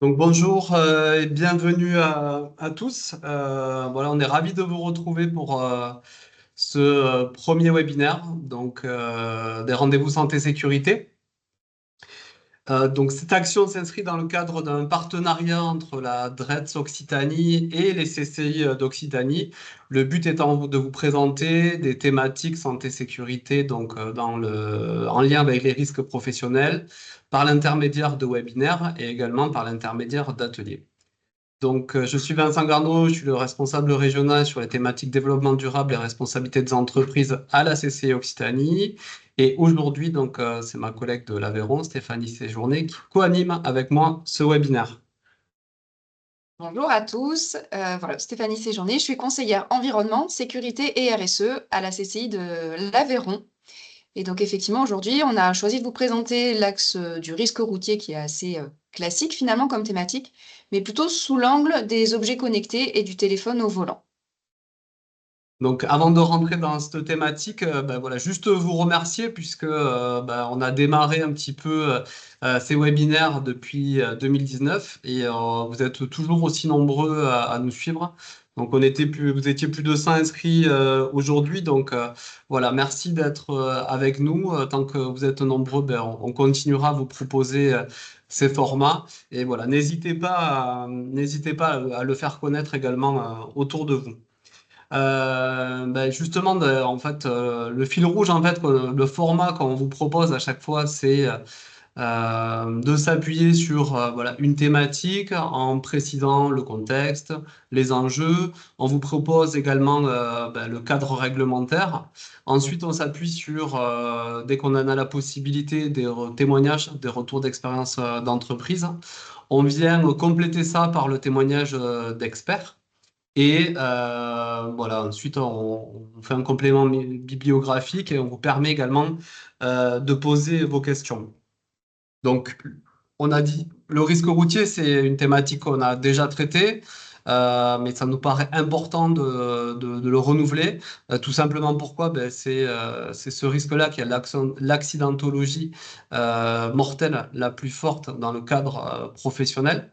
Donc bonjour et bienvenue à tous. Voilà, on est ravis de vous retrouver pour ce premier webinaire, des rendez-vous santé sécurité. Donc cette action s'inscrit dans le cadre d'un partenariat entre la DRETS Occitanie et les CCI d'Occitanie. Le but étant de vous présenter des thématiques santé-sécurité en lien avec les risques professionnels par l'intermédiaire de webinaires et également par l'intermédiaire d'ateliers. Je suis Vincent Garneau, je suis le responsable régional sur les thématiques développement durable et responsabilité des entreprises à la CCI Occitanie. Et aujourd'hui, c'est ma collègue de l'Aveyron, Stéphanie Séjourné, qui co-anime avec moi ce webinaire. Bonjour à tous, voilà, Stéphanie Séjourné, je suis conseillère environnement, sécurité et RSE à la CCI de l'Aveyron. Et donc effectivement, aujourd'hui, on a choisi de vous présenter l'axe du risque routier qui est assez classique finalement comme thématique, mais plutôt sous l'angle des objets connectés et du téléphone au volant. Donc, avant de rentrer dans cette thématique, voilà, juste vous remercier puisque on a démarré un petit peu ces webinaires depuis 2019 et vous êtes toujours aussi nombreux à nous suivre. Donc, vous étiez plus de 100 inscrits aujourd'hui. Voilà, merci d'être avec nous. Tant que vous êtes nombreux, on continuera à vous proposer ces formats. Et voilà, n'hésitez pas à le faire connaître également autour de vous. Justement, le fil rouge, le format qu'on vous propose à chaque fois, c'est de s'appuyer sur voilà, une thématique en précisant le contexte, les enjeux. On vous propose également le cadre réglementaire. Ensuite, on s'appuie sur, dès qu'on en a la possibilité, témoignages, des retours d'expérience d'entreprise. On vient compléter ça par le témoignage d'experts. Et voilà, ensuite, on fait un complément bibliographique et on vous permet également de poser vos questions. Donc, on a dit, le risque routier, c'est une thématique qu'on a déjà traitée, mais ça nous paraît important de le renouveler. Tout simplement pourquoi? C'est ce risque-là qui est l'accidentologie mortelle la plus forte dans le cadre professionnel.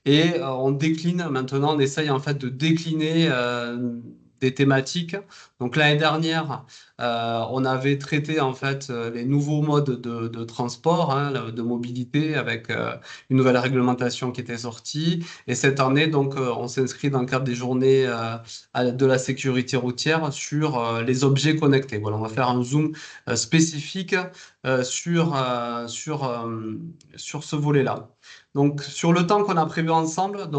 Et on décline maintenant, on essaye en fait de décliner des thématiques. Donc l'année dernière, on avait traité en fait les nouveaux modes de transport, hein, de mobilité avec une nouvelle réglementation qui était sortie. Et cette année, on s'inscrit dans le cadre des journées de la sécurité routière sur les objets connectés. Voilà, on va faire un zoom spécifique sur ce volet-là. Donc, sur le temps qu'on a prévu ensemble,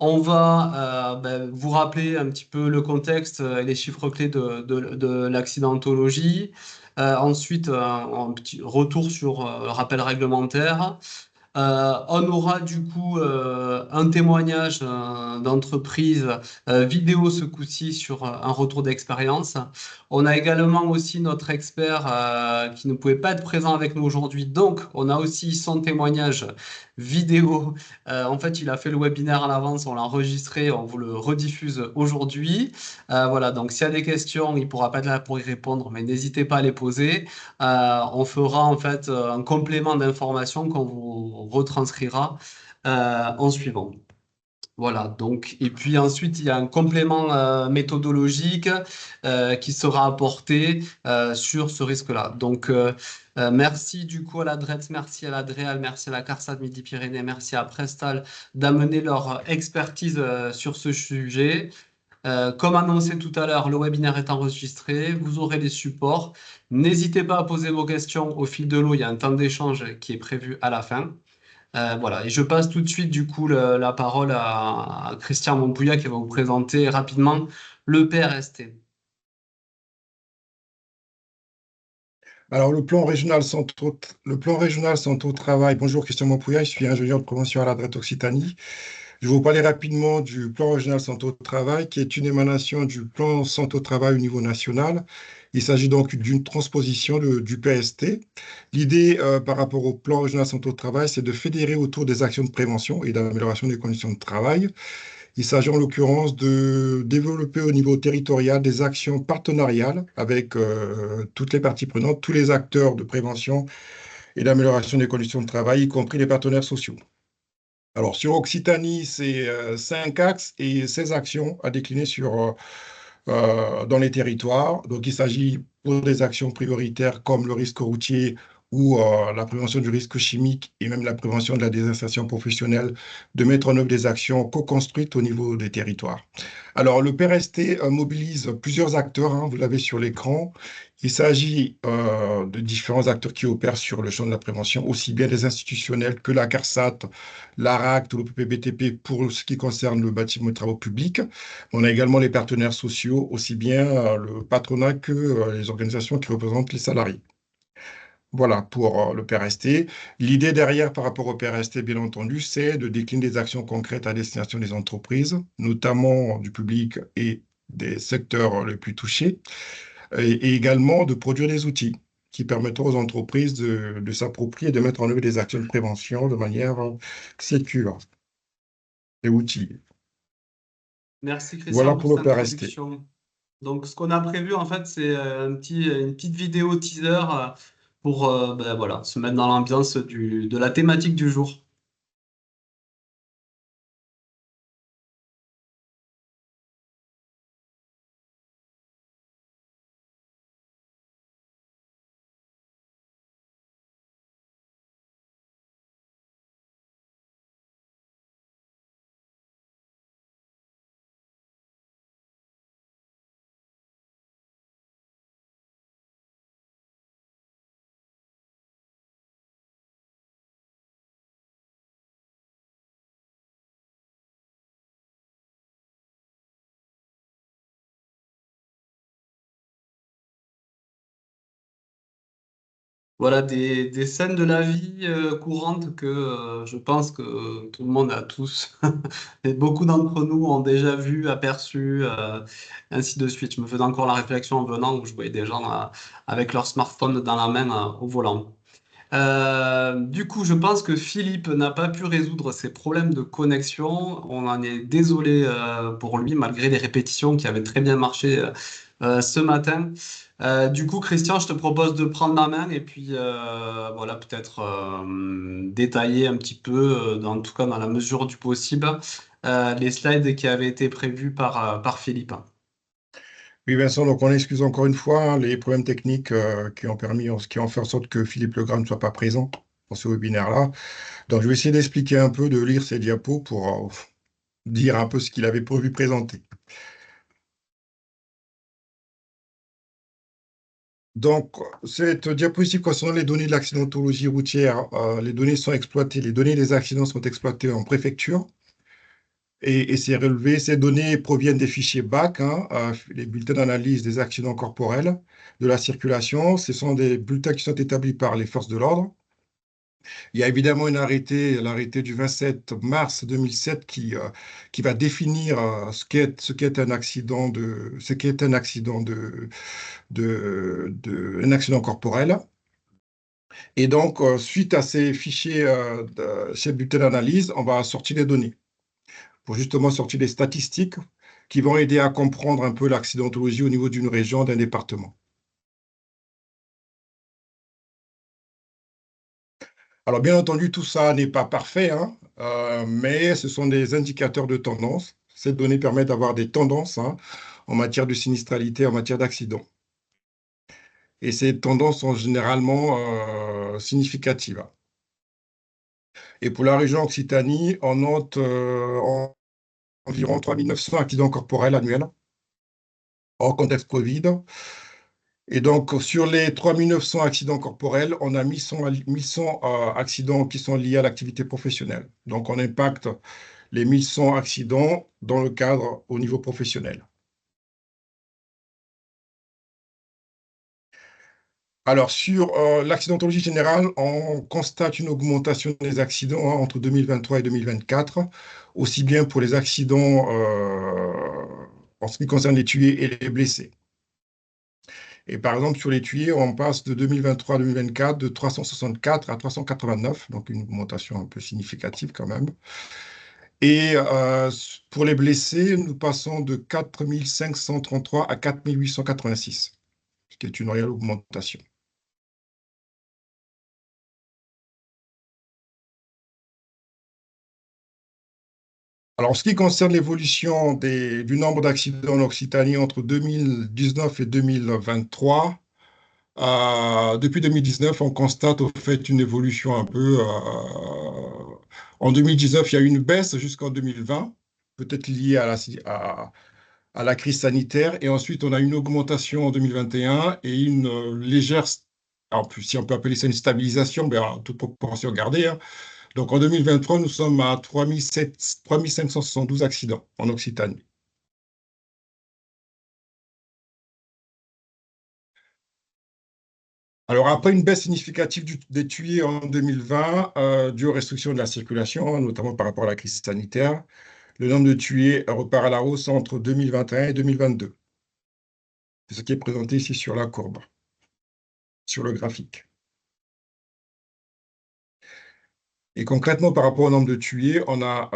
on va vous rappeler un petit peu le contexte et les chiffres clés de l'accidentologie. Ensuite, un petit retour sur le rappel réglementaire. On aura du coup un témoignage d'entreprise vidéo ce coup-ci sur un retour d'expérience. On a également aussi notre expert qui ne pouvait pas être présent avec nous aujourd'hui. Donc, on a aussi son témoignage vidéo. En fait, il a fait le webinaire à l'avance, on l'a enregistré, on vous le rediffuse aujourd'hui. Voilà, donc s'il y a des questions, il ne pourra pas être là pour y répondre, mais n'hésitez pas à les poser. On fera en fait un complément d'information qu'on vous retranscrira en suivant. Voilà, donc, et puis ensuite, il y a un complément méthodologique qui sera apporté sur ce risque-là. Merci du coup à la DRETS, merci à la DREAL, merci à la CARSAT Midi-Pyrénées, merci à Prestal d'amener leur expertise sur ce sujet. Comme annoncé tout à l'heure, le webinaire est enregistré, vous aurez les supports. N'hésitez pas à poser vos questions au fil de l'eau, il y a un temps d'échange qui est prévu à la fin. Voilà, et je passe tout de suite du coup la parole à Christian Montpouillat qui va vous présenter rapidement le PRST. Alors, le plan régional santé au travail. Bonjour, Christian Montpouillat, je suis ingénieur de promotion à la DRET Occitanie. Je vais vous parler rapidement du plan régional santé au travail, qui est une émanation du plan santé au travail au niveau national. Il s'agit donc d'une transposition du PST. L'idée par rapport au plan régional santé au travail, c'est de fédérer autour des actions de prévention et d'amélioration des conditions de travail. Il s'agit en l'occurrence de développer au niveau territorial des actions partenariales avec toutes les parties prenantes, tous les acteurs de prévention et d'amélioration des conditions de travail, y compris les partenaires sociaux. Alors, sur Occitanie, c'est 5 axes et 16 actions à décliner dans les territoires. Donc, il s'agit pour des actions prioritaires comme le risque routier ou la prévention du risque chimique et même la prévention de la désinsertion professionnelle, de mettre en œuvre des actions co-construites au niveau des territoires. Alors, le PRST mobilise plusieurs acteurs, hein, vous l'avez sur l'écran. Il s'agit de différents acteurs qui opèrent sur le champ de la prévention, aussi bien des institutionnels que la CARSAT, l'ARACT ou le PPBTP pour ce qui concerne le bâtiment et travaux publics. On a également les partenaires sociaux, aussi bien le patronat que les organisations qui représentent les salariés. Voilà pour le PRST. L'idée derrière par rapport au PRST, bien entendu, c'est de décliner des actions concrètes à destination des entreprises, notamment du public et des secteurs les plus touchés, et également de produire des outils qui permettront aux entreprises de s'approprier et de mettre en œuvre des actions de prévention de manière sécure et outillée. Merci Christian Voilà pour pour le cette PRST. introduction. Donc, ce qu'on a prévu, en fait, c'est une petite vidéo teaser pour ben, voilà, se mettre dans l'ambiance de la thématique du jour. Voilà des scènes de la vie courante que je pense que tout le monde a tous, et beaucoup d'entre nous ont déjà vu, aperçu, ainsi de suite. Je me faisais encore la réflexion en venant où je voyais des gens avec leur smartphone dans la main au volant. Du coup, je pense que Philippe n'a pas pu résoudre ses problèmes de connexion. On en est désolé pour lui, malgré les répétitions qui avaient très bien marché ce matin. Du coup, Christian, je te propose de prendre ma main et puis voilà, peut-être détailler un petit peu, en tout cas dans la mesure du possible, les slides qui avaient été prévus par Philippe. Oui, Vincent, donc on excuse encore une fois hein, les problèmes techniques qui ont fait en sorte que Philippe Legrand ne soit pas présent pour ce webinaire-là. Donc, je vais essayer d'expliquer un peu, de lire ses diapos pour dire un peu ce qu'il avait prévu présenter. Donc, cette diapositive concernant les données de l'accidentologie routière, les données sont exploitées, les données des accidents sont exploitées en préfecture. Et c'est relevé, ces données proviennent des fichiers BAC, hein, les bulletins d'analyse des accidents corporels, de la circulation. Ce sont des bulletins qui sont établis par les forces de l'ordre. Il y a évidemment l'arrêté du 27 mars 2007 qui va définir ce qu'est un accident corporel. Et donc, suite à ces fichiers, ces bulletins d'analyse, on va sortir des données pour justement sortir des statistiques qui vont aider à comprendre un peu l'accidentologie au niveau d'une région, d'un département. Alors, bien entendu, tout ça n'est pas parfait, hein, mais ce sont des indicateurs de tendance. Ces données permettent d'avoir des tendances hein, en matière de sinistralité, en matière d'accident. Et ces tendances sont généralement significatives. Et pour la région Occitanie, on note environ 3900 accidents corporels annuels, hors contexte Covid. Et donc, sur les 3900 accidents corporels, on a 1100 accidents qui sont liés à l'activité professionnelle. Donc, on impacte les 1100 accidents dans le cadre au niveau professionnel. Alors, sur l'accidentologie générale, on constate une augmentation des accidents hein, entre 2023 et 2024, aussi bien pour les accidents en ce qui concerne les tués et les blessés. Et par exemple, sur les tuyers, on passe de 2023 à 2024 de 364 à 389, donc une augmentation un peu significative quand même. Et pour les blessés, nous passons de 4 533 à 4 886, ce qui est une réelle augmentation. Alors, en ce qui concerne l'évolution du nombre d'accidents en Occitanie entre 2019 et 2023, depuis 2019, on constate au fait une évolution un peu. En 2019, il y a eu une baisse jusqu'en 2020, peut-être liée à la crise sanitaire. Et ensuite, on a une augmentation en 2021 et une légère, alors, si on peut appeler ça une stabilisation, mais en toute proportion gardée, hein. Donc en 2023, nous sommes à 3572 accidents en Occitanie. Alors après une baisse significative des tués en 2020, due aux restrictions de la circulation, hein, notamment par rapport à la crise sanitaire, le nombre de tués repart à la hausse entre 2021 et 2022. C'est ce qui est présenté ici sur la courbe, sur le graphique. Et concrètement, par rapport au nombre de tués, on a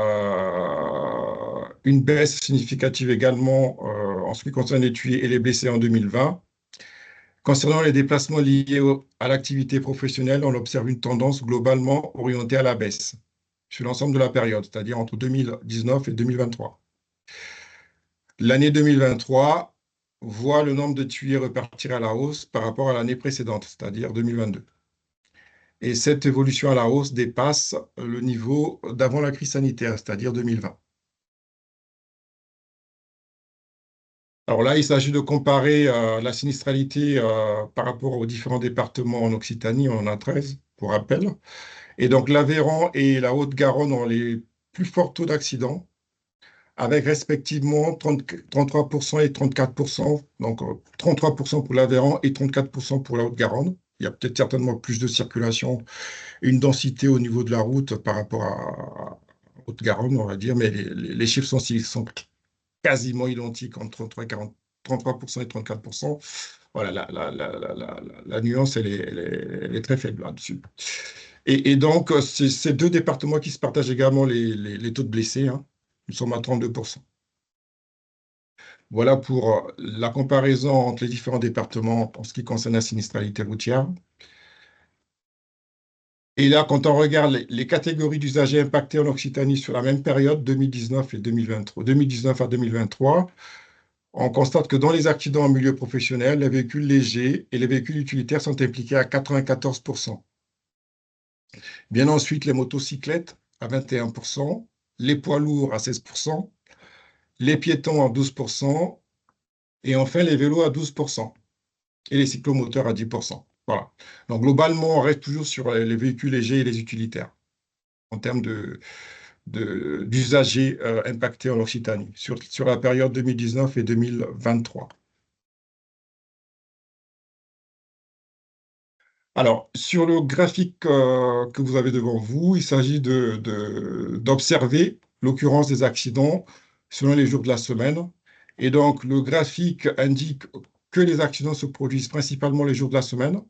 une baisse significative également en ce qui concerne les tués et les blessés en 2020. Concernant les déplacements liés à l'activité professionnelle, on observe une tendance globalement orientée à la baisse sur l'ensemble de la période, c'est-à-dire entre 2019 et 2023. L'année 2023 voit le nombre de tués repartir à la hausse par rapport à l'année précédente, c'est-à-dire 2022. Et cette évolution à la hausse dépasse le niveau d'avant la crise sanitaire, c'est-à-dire 2020. Alors là, il s'agit de comparer la sinistralité par rapport aux différents départements en Occitanie. On en a 13, pour rappel. Et donc, l'Aveyron et la Haute-Garonne ont les plus forts taux d'accidents, avec respectivement 33% et 34%. Donc, 33% pour l'Aveyron et 34% pour la Haute-Garonne. Il y a peut-être certainement plus de circulation, une densité au niveau de la route par rapport à Haute-Garonne, on va dire, mais les chiffres sont quasiment identiques entre 33 et 33% et 34%. Voilà, la nuance, elle est très faible là-dessus. Et donc, c'est ces deux départements qui se partagent également les taux de blessés, hein. Nous sommes à 32%. Voilà pour la comparaison entre les différents départements en ce qui concerne la sinistralité routière. Et là, quand on regarde les catégories d'usagers impactés en Occitanie sur la même période, 2019 et 2023, 2019 à 2023, on constate que dans les accidents en milieu professionnel, les véhicules légers et les véhicules utilitaires sont impliqués à 94%. Bien ensuite, les motocyclettes à 21%, les poids lourds à 16%, les piétons à 12%, et enfin les vélos à 12%, et les cyclomoteurs à 10%. Voilà. Donc globalement, on reste toujours sur les véhicules légers et les utilitaires en termes d'usagers impactés en Occitanie sur la période 2019 et 2023. Alors, sur le graphique que vous avez devant vous, il s'agit d'observer l'occurrence des accidents selon les jours de la semaine. Et donc, le graphique indique que les accidents se produisent principalement les jours de la semaine,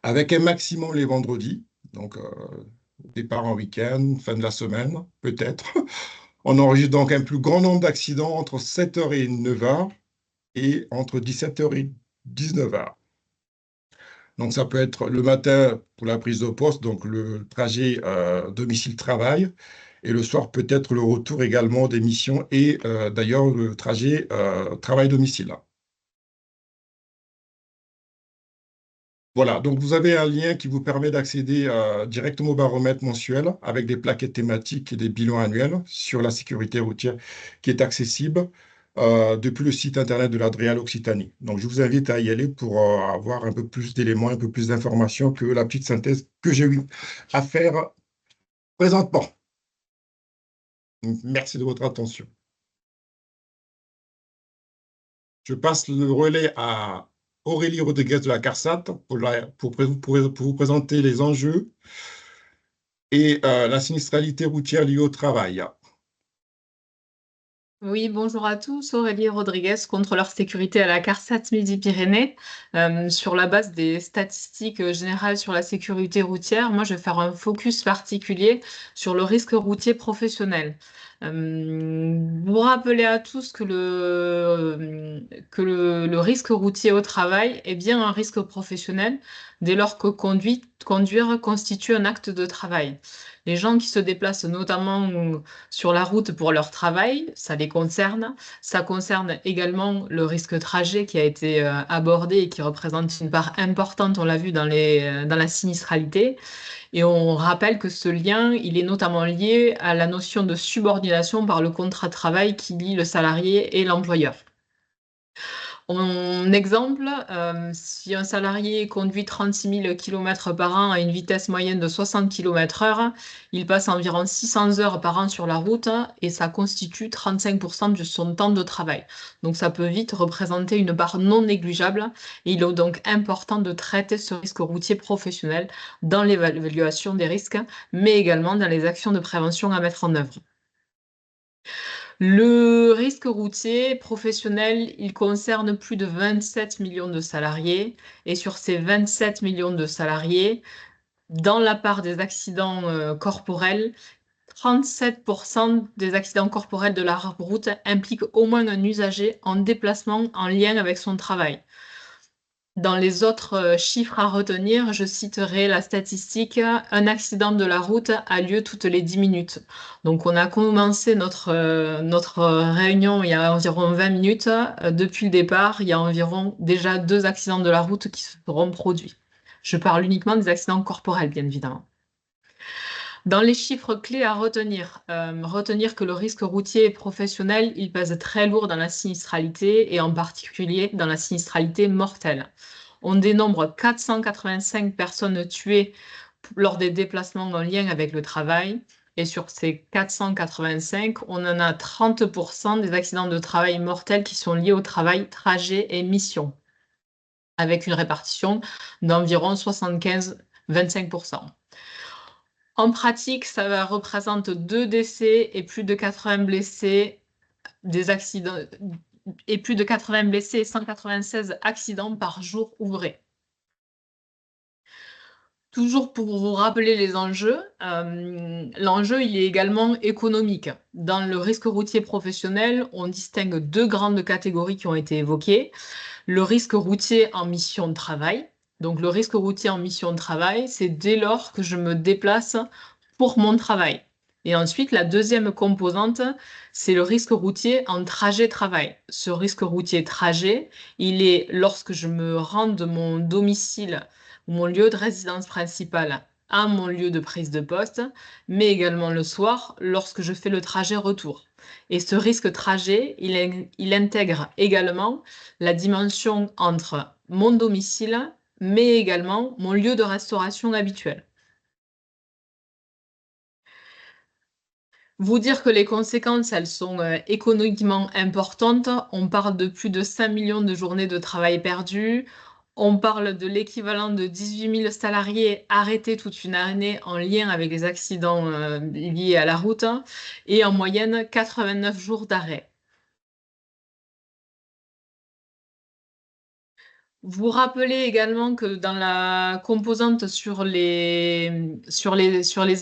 avec un maximum les vendredis, donc départ en week-end, fin de la semaine, peut-être. On enregistre donc un plus grand nombre d'accidents entre 7h et 9h et entre 17h et 19h. Donc, ça peut être le matin pour la prise de poste, donc le trajet domicile-travail, et le soir peut être le retour également des missions et d'ailleurs le trajet travail-domicile. Voilà, donc vous avez un lien qui vous permet d'accéder directement au baromètre mensuel avec des plaquettes thématiques et des bilans annuels sur la sécurité routière qui est accessible depuis le site internet de l'Adréal Occitanie. Donc je vous invite à y aller pour avoir un peu plus d'éléments, un peu plus d'informations que la petite synthèse que j'ai eu à faire présentement. Merci de votre attention. Je passe le relais à Aurélie Rodriguez de la CARSAT pour vous présenter les enjeux et la sinistralité routière liée au travail. Oui, bonjour à tous. Aurélie Rodriguez, contrôleur sécurité à la CARSAT Midi-Pyrénées. Sur la base des statistiques générales sur la sécurité routière, moi, je vais faire un focus particulier sur le risque routier professionnel. Vous rappelez à tous que que le risque routier au travail est bien un risque professionnel dès lors que conduire constitue un acte de travail. Les gens qui se déplacent notamment sur la route pour leur travail, ça les concerne. Ça concerne également le risque trajet qui a été abordé et qui représente une part importante, on l'a vu dans la sinistralité. Et on rappelle que ce lien, il est notamment lié à la notion de subordination par le contrat de travail qui lie le salarié et l'employeur. En exemple, si un salarié conduit 36 000 km par an à une vitesse moyenne de 60 km/h, il passe environ 600 heures par an sur la route et ça constitue 35% de son temps de travail. Donc ça peut vite représenter une part non négligeable et il est donc important de traiter ce risque routier professionnel dans l'évaluation des risques, mais également dans les actions de prévention à mettre en œuvre. Le risque routier professionnel, il concerne plus de 27 millions de salariés. Et sur ces 27 millions de salariés, dans la part des accidents corporels, 37% des accidents corporels de la route impliquent au moins un usager en déplacement en lien avec son travail. Dans les autres chiffres à retenir, je citerai la statistique, un accident de la route a lieu toutes les 10 minutes. Donc on a commencé notre réunion il y a environ 20 minutes. Depuis le départ, il y a environ déjà 2 accidents de la route qui seront produits. Je parle uniquement des accidents corporels, bien évidemment. Dans les chiffres clés à retenir, retenir que le risque routier professionnel, il pèse très lourd dans la sinistralité et en particulier dans la sinistralité mortelle. On dénombre 485 personnes tuées lors des déplacements en lien avec le travail. Et sur ces 485, on en a 30% des accidents de travail mortels qui sont liés au travail, trajet et mission, avec une répartition d'environ 75-25%. En pratique, ça représente 2 décès et plus de 80 blessés, des accidents et plus de 80 blessés et 196 accidents par jour ouvré. Toujours pour vous rappeler les enjeux, l'enjeu il est également économique. Dans le risque routier professionnel, on distingue 2 grandes catégories qui ont été évoquées. Le risque routier en mission de travail. Donc le risque routier en mission de travail, c'est dès lors que je me déplace pour mon travail. Et ensuite, la deuxième composante, c'est le risque routier en trajet travail. Ce risque routier trajet, il est lorsque je me rends de mon domicile ou mon lieu de résidence principale à mon lieu de prise de poste, mais également le soir lorsque je fais le trajet retour. Et ce risque trajet, il intègre également la dimension entre mon domicile, mais également mon lieu de restauration habituel. Vous dire que les conséquences, elles sont économiquement importantes. On parle de plus de 5 millions de journées de travail perdues. On parle de l'équivalent de 18 000 salariés arrêtés toute une année en lien avec les accidents liés à la route et en moyenne 89 jours d'arrêt. Vous rappelez également que dans la composante sur les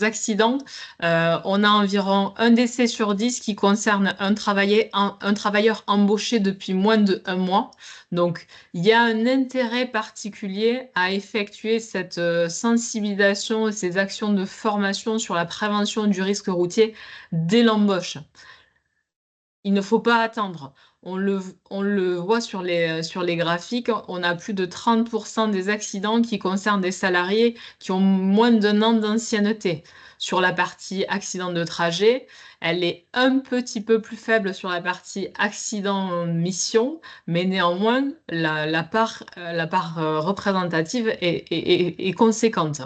accidents, on a environ 1 décès sur 10 qui concerne un travailleur embauché depuis moins d'1 mois. Donc, il y a un intérêt particulier à effectuer cette sensibilisation et ces actions de formation sur la prévention du risque routier dès l'embauche. Il ne faut pas attendre. On le voit sur les graphiques, on a plus de 30% des accidents qui concernent des salariés qui ont moins d'1 an d'ancienneté. Sur la partie accident de trajet, elle est un petit peu plus faible sur la partie accident mission, mais néanmoins, la part représentative est conséquente.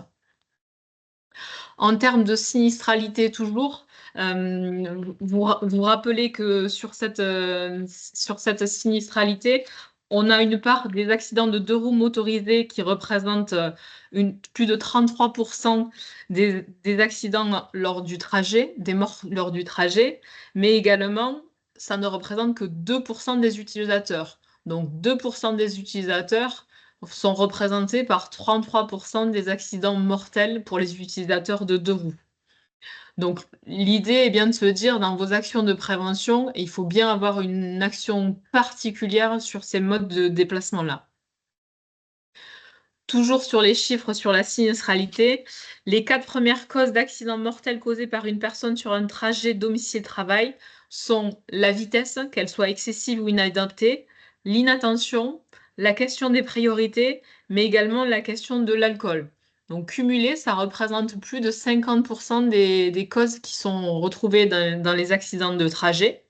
En termes de sinistralité toujours, vous rappelez que sur cette sinistralité, on a une part des accidents de 2 roues motorisés qui représentent plus de 33% des accidents lors du trajet, des morts lors du trajet, mais également, ça ne représente que 2% des utilisateurs. Donc 2% des utilisateurs sont représentés par 33% des accidents mortels pour les utilisateurs de 2 roues. Donc, l'idée est bien de se dire, dans vos actions de prévention, il faut bien avoir une action particulière sur ces modes de déplacement-là. Toujours sur les chiffres, sur la sinistralité, les 4 premières causes d'accidents mortels causés par une personne sur un trajet domicile-travail sont la vitesse, qu'elle soit excessive ou inadaptée, l'inattention, la question des priorités, mais également la question de l'alcool. Donc cumulé, ça représente plus de 50% des causes qui sont retrouvées dans les accidents de trajet.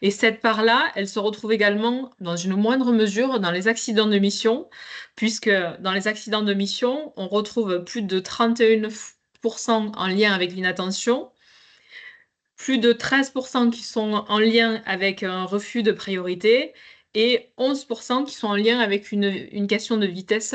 Et cette part-là, elle se retrouve également dans une moindre mesure dans les accidents de mission, puisque dans les accidents de mission, on retrouve plus de 31% en lien avec l'inattention, plus de 13% qui sont en lien avec un refus de priorité et 11% qui sont en lien avec une question de vitesse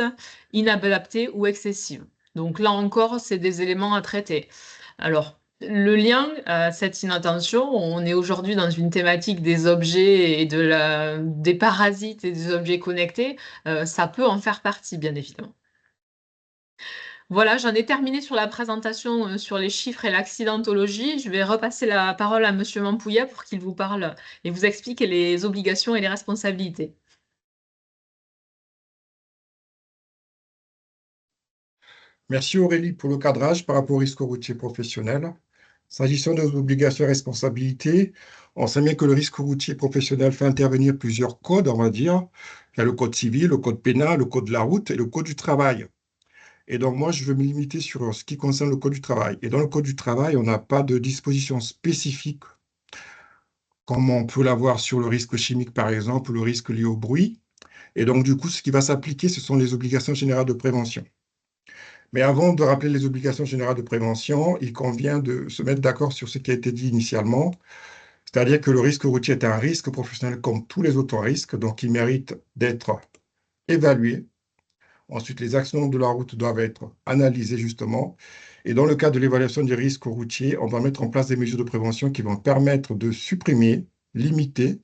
inadaptée ou excessive. Donc là encore, c'est des éléments à traiter. Alors, le lien, cette inattention, on est aujourd'hui dans une thématique des objets et des parasites et des objets connectés, ça peut en faire partie, bien évidemment. Voilà, j'en ai terminé sur la présentation sur les chiffres et l'accidentologie. Je vais repasser la parole à Monsieur Mampouya pour qu'il vous parle et vous explique les obligations et les responsabilités. Merci Aurélie pour le cadrage par rapport au risque routier professionnel. S'agissant des obligations et responsabilités, on sait bien que le risque routier professionnel fait intervenir plusieurs codes, on va dire. Il y a le code civil, le code pénal, le code de la route et le code du travail. Et donc, moi, je veux me limiter sur ce qui concerne le code du travail. Et dans le code du travail, on n'a pas de disposition spécifique, comme on peut l'avoir sur le risque chimique, par exemple, ou le risque lié au bruit. Et donc, du coup, ce qui va s'appliquer, ce sont les obligations générales de prévention. Mais avant de rappeler les obligations générales de prévention, il convient de se mettre d'accord sur ce qui a été dit initialement, c'est-à-dire que le risque routier est un risque professionnel comme tous les autres risques, donc il mérite d'être évalué. Ensuite, les actions de la route doivent être analysées justement. Et dans le cas de l'évaluation du risque routier, on doit mettre en place des mesures de prévention qui vont permettre de supprimer, limiter,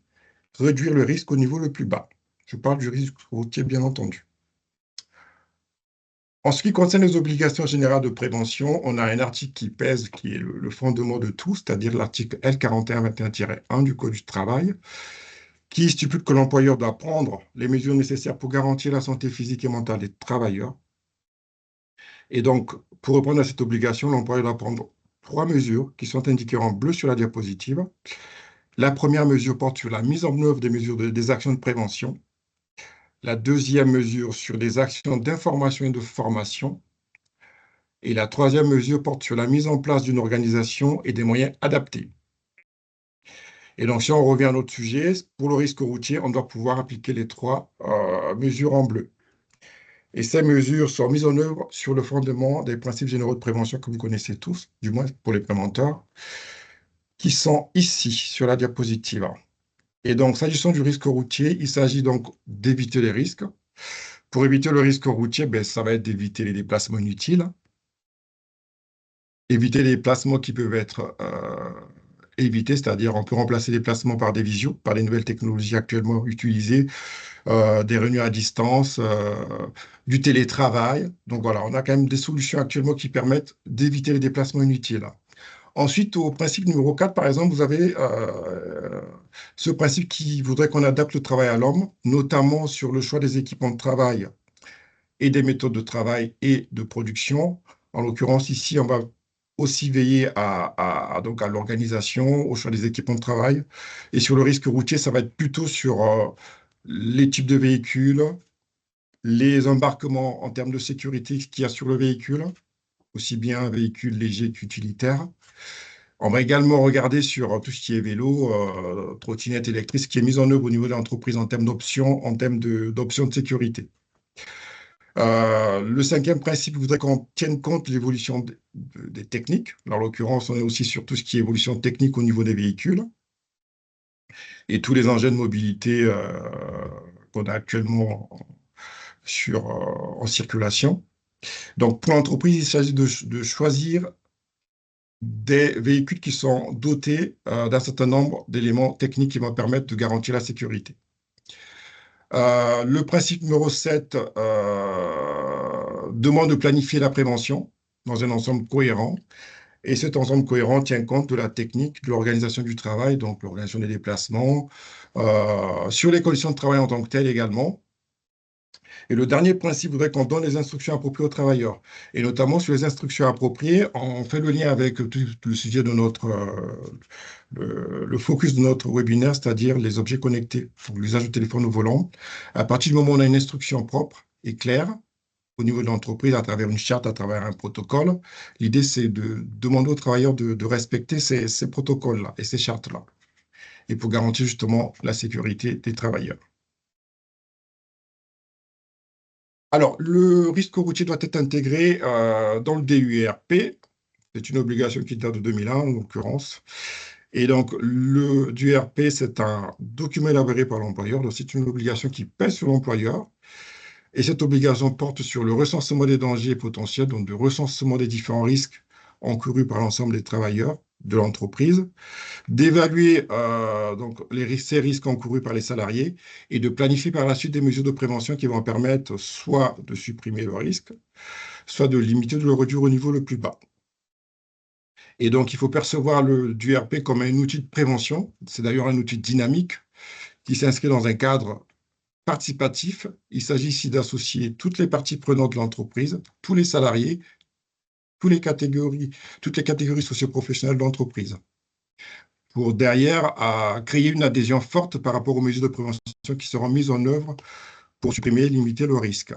réduire le risque au niveau le plus bas. Je parle du risque routier, bien entendu. En ce qui concerne les obligations générales de prévention, on a un article qui pèse, qui est le fondement de tout, c'est-à-dire l'article L4121-1 du Code du travail, qui stipule que l'employeur doit prendre les mesures nécessaires pour garantir la santé physique et mentale des travailleurs. Et donc, pour répondre à cette obligation, l'employeur doit prendre 3 mesures qui sont indiquées en bleu sur la diapositive. La première mesure porte sur la mise en œuvre des mesures des actions de prévention. La deuxième mesure sur des actions d'information et de formation. Et la troisième mesure porte sur la mise en place d'une organisation et des moyens adaptés. Et donc, si on revient à notre sujet, pour le risque routier, on doit pouvoir appliquer les 3 mesures en bleu. Et ces mesures sont mises en œuvre sur le fondement des principes généraux de prévention que vous connaissez tous, du moins pour les préventeurs, qui sont ici sur la diapositive. Et donc, s'agissant du risque routier, il s'agit donc d'éviter les risques. Pour éviter le risque routier, ça va être d'éviter les déplacements inutiles, éviter les déplacements qui peuvent être évités, c'est-à-dire on peut remplacer les déplacements par des visios, par les nouvelles technologies actuellement utilisées, des réunions à distance, du télétravail. Donc voilà, on a quand même des solutions actuellement qui permettent d'éviter les déplacements inutiles. Ensuite, au principe numéro 4, par exemple, vous avez ce principe qui voudrait qu'on adapte le travail à l'homme, notamment sur le choix des équipements de travail et des méthodes de travail et de production. En l'occurrence, ici, on va aussi veiller donc à l'organisation, au choix des équipements de travail. Et sur le risque routier, ça va être plutôt sur les types de véhicules, les embarquements en termes de sécurité qu'il y a sur le véhicule, aussi bien un véhicule léger qu'utilitaire. On va également regarder sur tout ce qui est vélo, trottinette électrique, ce qui est mis en œuvre au niveau de l'entreprise en termes d'options, d'options de sécurité. Le 5e principe voudrait qu'on tienne compte de l'évolution des techniques. En l'occurrence, on est aussi sur tout ce qui est évolution technique au niveau des véhicules et tous les engins de mobilité qu'on a actuellement en circulation. Donc, pour l'entreprise, il s'agit de choisir des véhicules qui sont dotés d'un certain nombre d'éléments techniques qui vont permettre de garantir la sécurité. Le principe numéro 7 demande de planifier la prévention dans un ensemble cohérent Et cet ensemble cohérent tient compte de la technique, de l'organisation du travail, donc l'organisation des déplacements, sur les conditions de travail en tant que telles également. Et le dernier principe voudrait qu'on donne les instructions appropriées aux travailleurs. Et notamment sur les instructions appropriées, on fait le lien avec tout le sujet de notre, le focus de notre webinaire, c'est-à-dire les objets connectés, donc l'usage du téléphone au volant. À partir du moment où on a une instruction propre et claire, au niveau de l'entreprise, à travers une charte, à travers un protocole, l'idée, c'est de demander aux travailleurs de respecter ces protocoles-là et ces chartes-là, et pour garantir justement la sécurité des travailleurs. Alors, le risque routier doit être intégré dans le DUERP. C'est une obligation qui date de 2001, en l'occurrence. Et donc, le DUERP, c'est un document élaboré par l'employeur. Donc, c'est une obligation qui pèse sur l'employeur. Et cette obligation porte sur le recensement des dangers potentiels, donc le recensement des différents risques encourus par l'ensemble des travailleurs de l'entreprise, d'évaluer donc ces risques encourus par les salariés et de planifier par la suite des mesures de prévention qui vont permettre soit de supprimer le risque, soit de limiter, de le réduire au niveau le plus bas. Et donc, il faut percevoir le DUERP comme un outil de prévention. C'est d'ailleurs un outil dynamique qui s'inscrit dans un cadre participatif. Il s'agit ici d'associer toutes les parties prenantes de l'entreprise, tous les salariés, toutes les catégories socio-professionnelles de l'entreprise, pour derrière créer une adhésion forte par rapport aux mesures de prévention qui seront mises en œuvre pour supprimer et limiter le risque.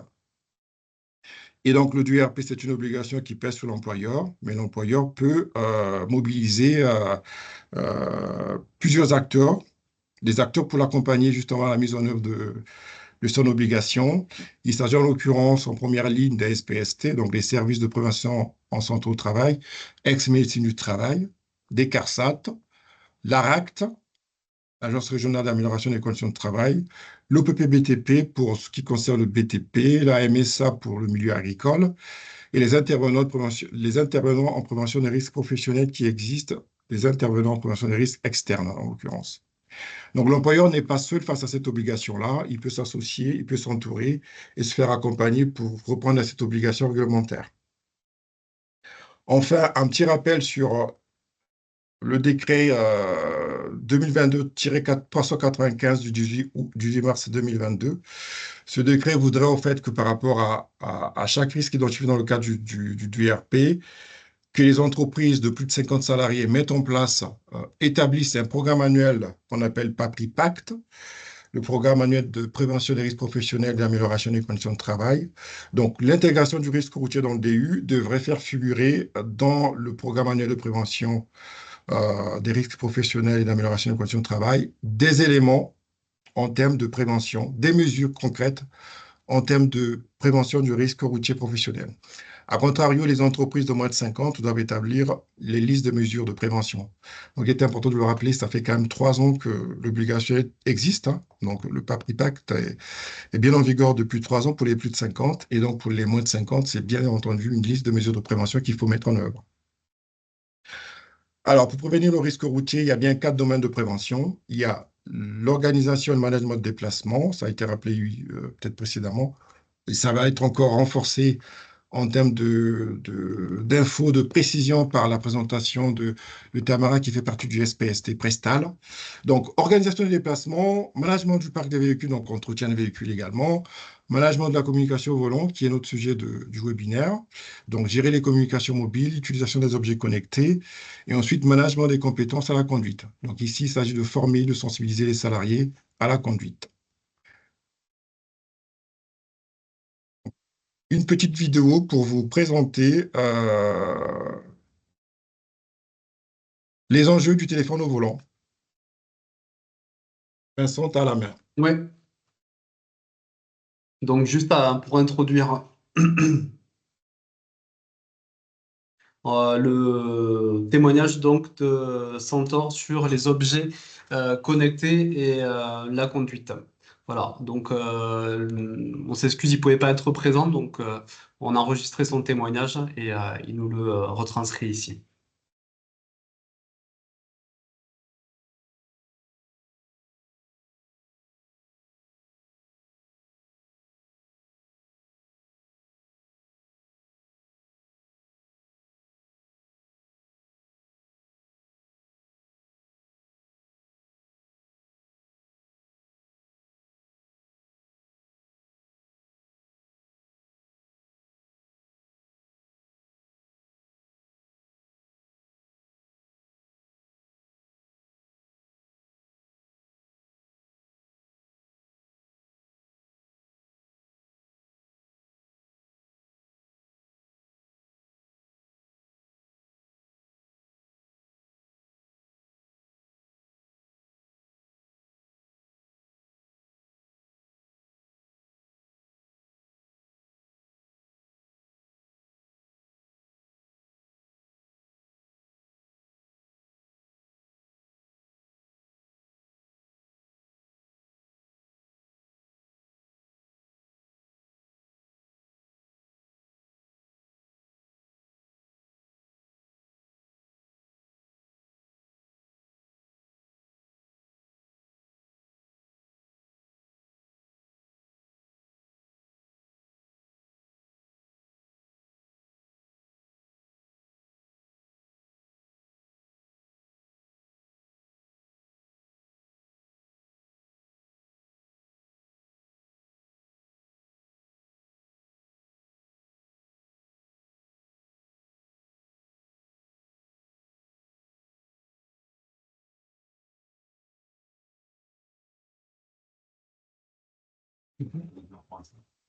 Et donc, le DUERP, c'est une obligation qui pèse sur l'employeur, mais l'employeur peut mobiliser plusieurs acteurs, des acteurs pour l'accompagner justement à la mise en œuvre de son obligation. Il s'agit en l'occurrence en première ligne des SPST, donc les services de prévention en santé au travail, ex-médecine du travail, des CARSAT, l'ARACT, Agence régionale d'amélioration des conditions de travail, l'OPP-BTP pour ce qui concerne le BTP, la MSA pour le milieu agricole, et les intervenants en prévention des risques professionnels qui existent, les intervenants en prévention des risques externes en l'occurrence. Donc l'employeur n'est pas seul face à cette obligation-là, il peut s'associer, il peut s'entourer et se faire accompagner pour répondre à cette obligation réglementaire. Enfin, un petit rappel sur le décret 2022-395 du 18 mars 2022. Ce décret voudrait en fait que par rapport à chaque risque identifié dans le cadre du RP, que les entreprises de plus de 50 salariés mettent en place, établissent un programme annuel qu'on appelle PAPRI-Pacte, le programme annuel de prévention des risques professionnels et d'amélioration des conditions de travail. Donc, l'intégration du risque routier dans le DU devrait faire figurer dans le programme annuel de prévention des risques professionnels et d'amélioration des conditions de travail des éléments en termes de prévention, des mesures concrètes en termes de prévention du risque routier professionnel. A contrario, les entreprises de moins de 50 doivent établir les listes de mesures de prévention. Donc, il est important de le rappeler, ça fait quand même 3 ans que l'obligation existe. Hein. Donc, le PAPRI-Pacte est bien en vigueur depuis 3 ans pour les plus de 50. Et donc, pour les moins de 50, c'est bien entendu une liste de mesures de prévention qu'il faut mettre en œuvre. Alors, pour prévenir le risque routier, il y a bien 4 domaines de prévention. Il y a l'organisation et le management de déplacement, ça a été rappelé peut-être précédemment, et ça va être encore renforcé en termes d'infos, de précision par la présentation de Tamara qui fait partie du SPST Prestal. Donc, organisation des déplacements, management du parc des véhicules, donc entretien des véhicules également, management de la communication au volant, qui est notre sujet du webinaire, donc gérer les communications mobiles, utilisation des objets connectés, et ensuite management des compétences à la conduite. Donc ici, il s'agit de former, de sensibiliser les salariés à la conduite. Une petite vidéo pour vous présenter les enjeux du téléphone au volant. Vincent, à la main. Oui. Donc, juste pour introduire le témoignage donc, de Centaure sur les objets connectés et la conduite. Voilà, donc on s'excuse, il ne pouvait pas être présent, donc on a enregistré son témoignage et il nous le retranscrit ici.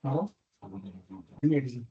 Pardon? Oui, allez-y.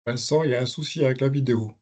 Vincent, il y a un souci avec la vidéo.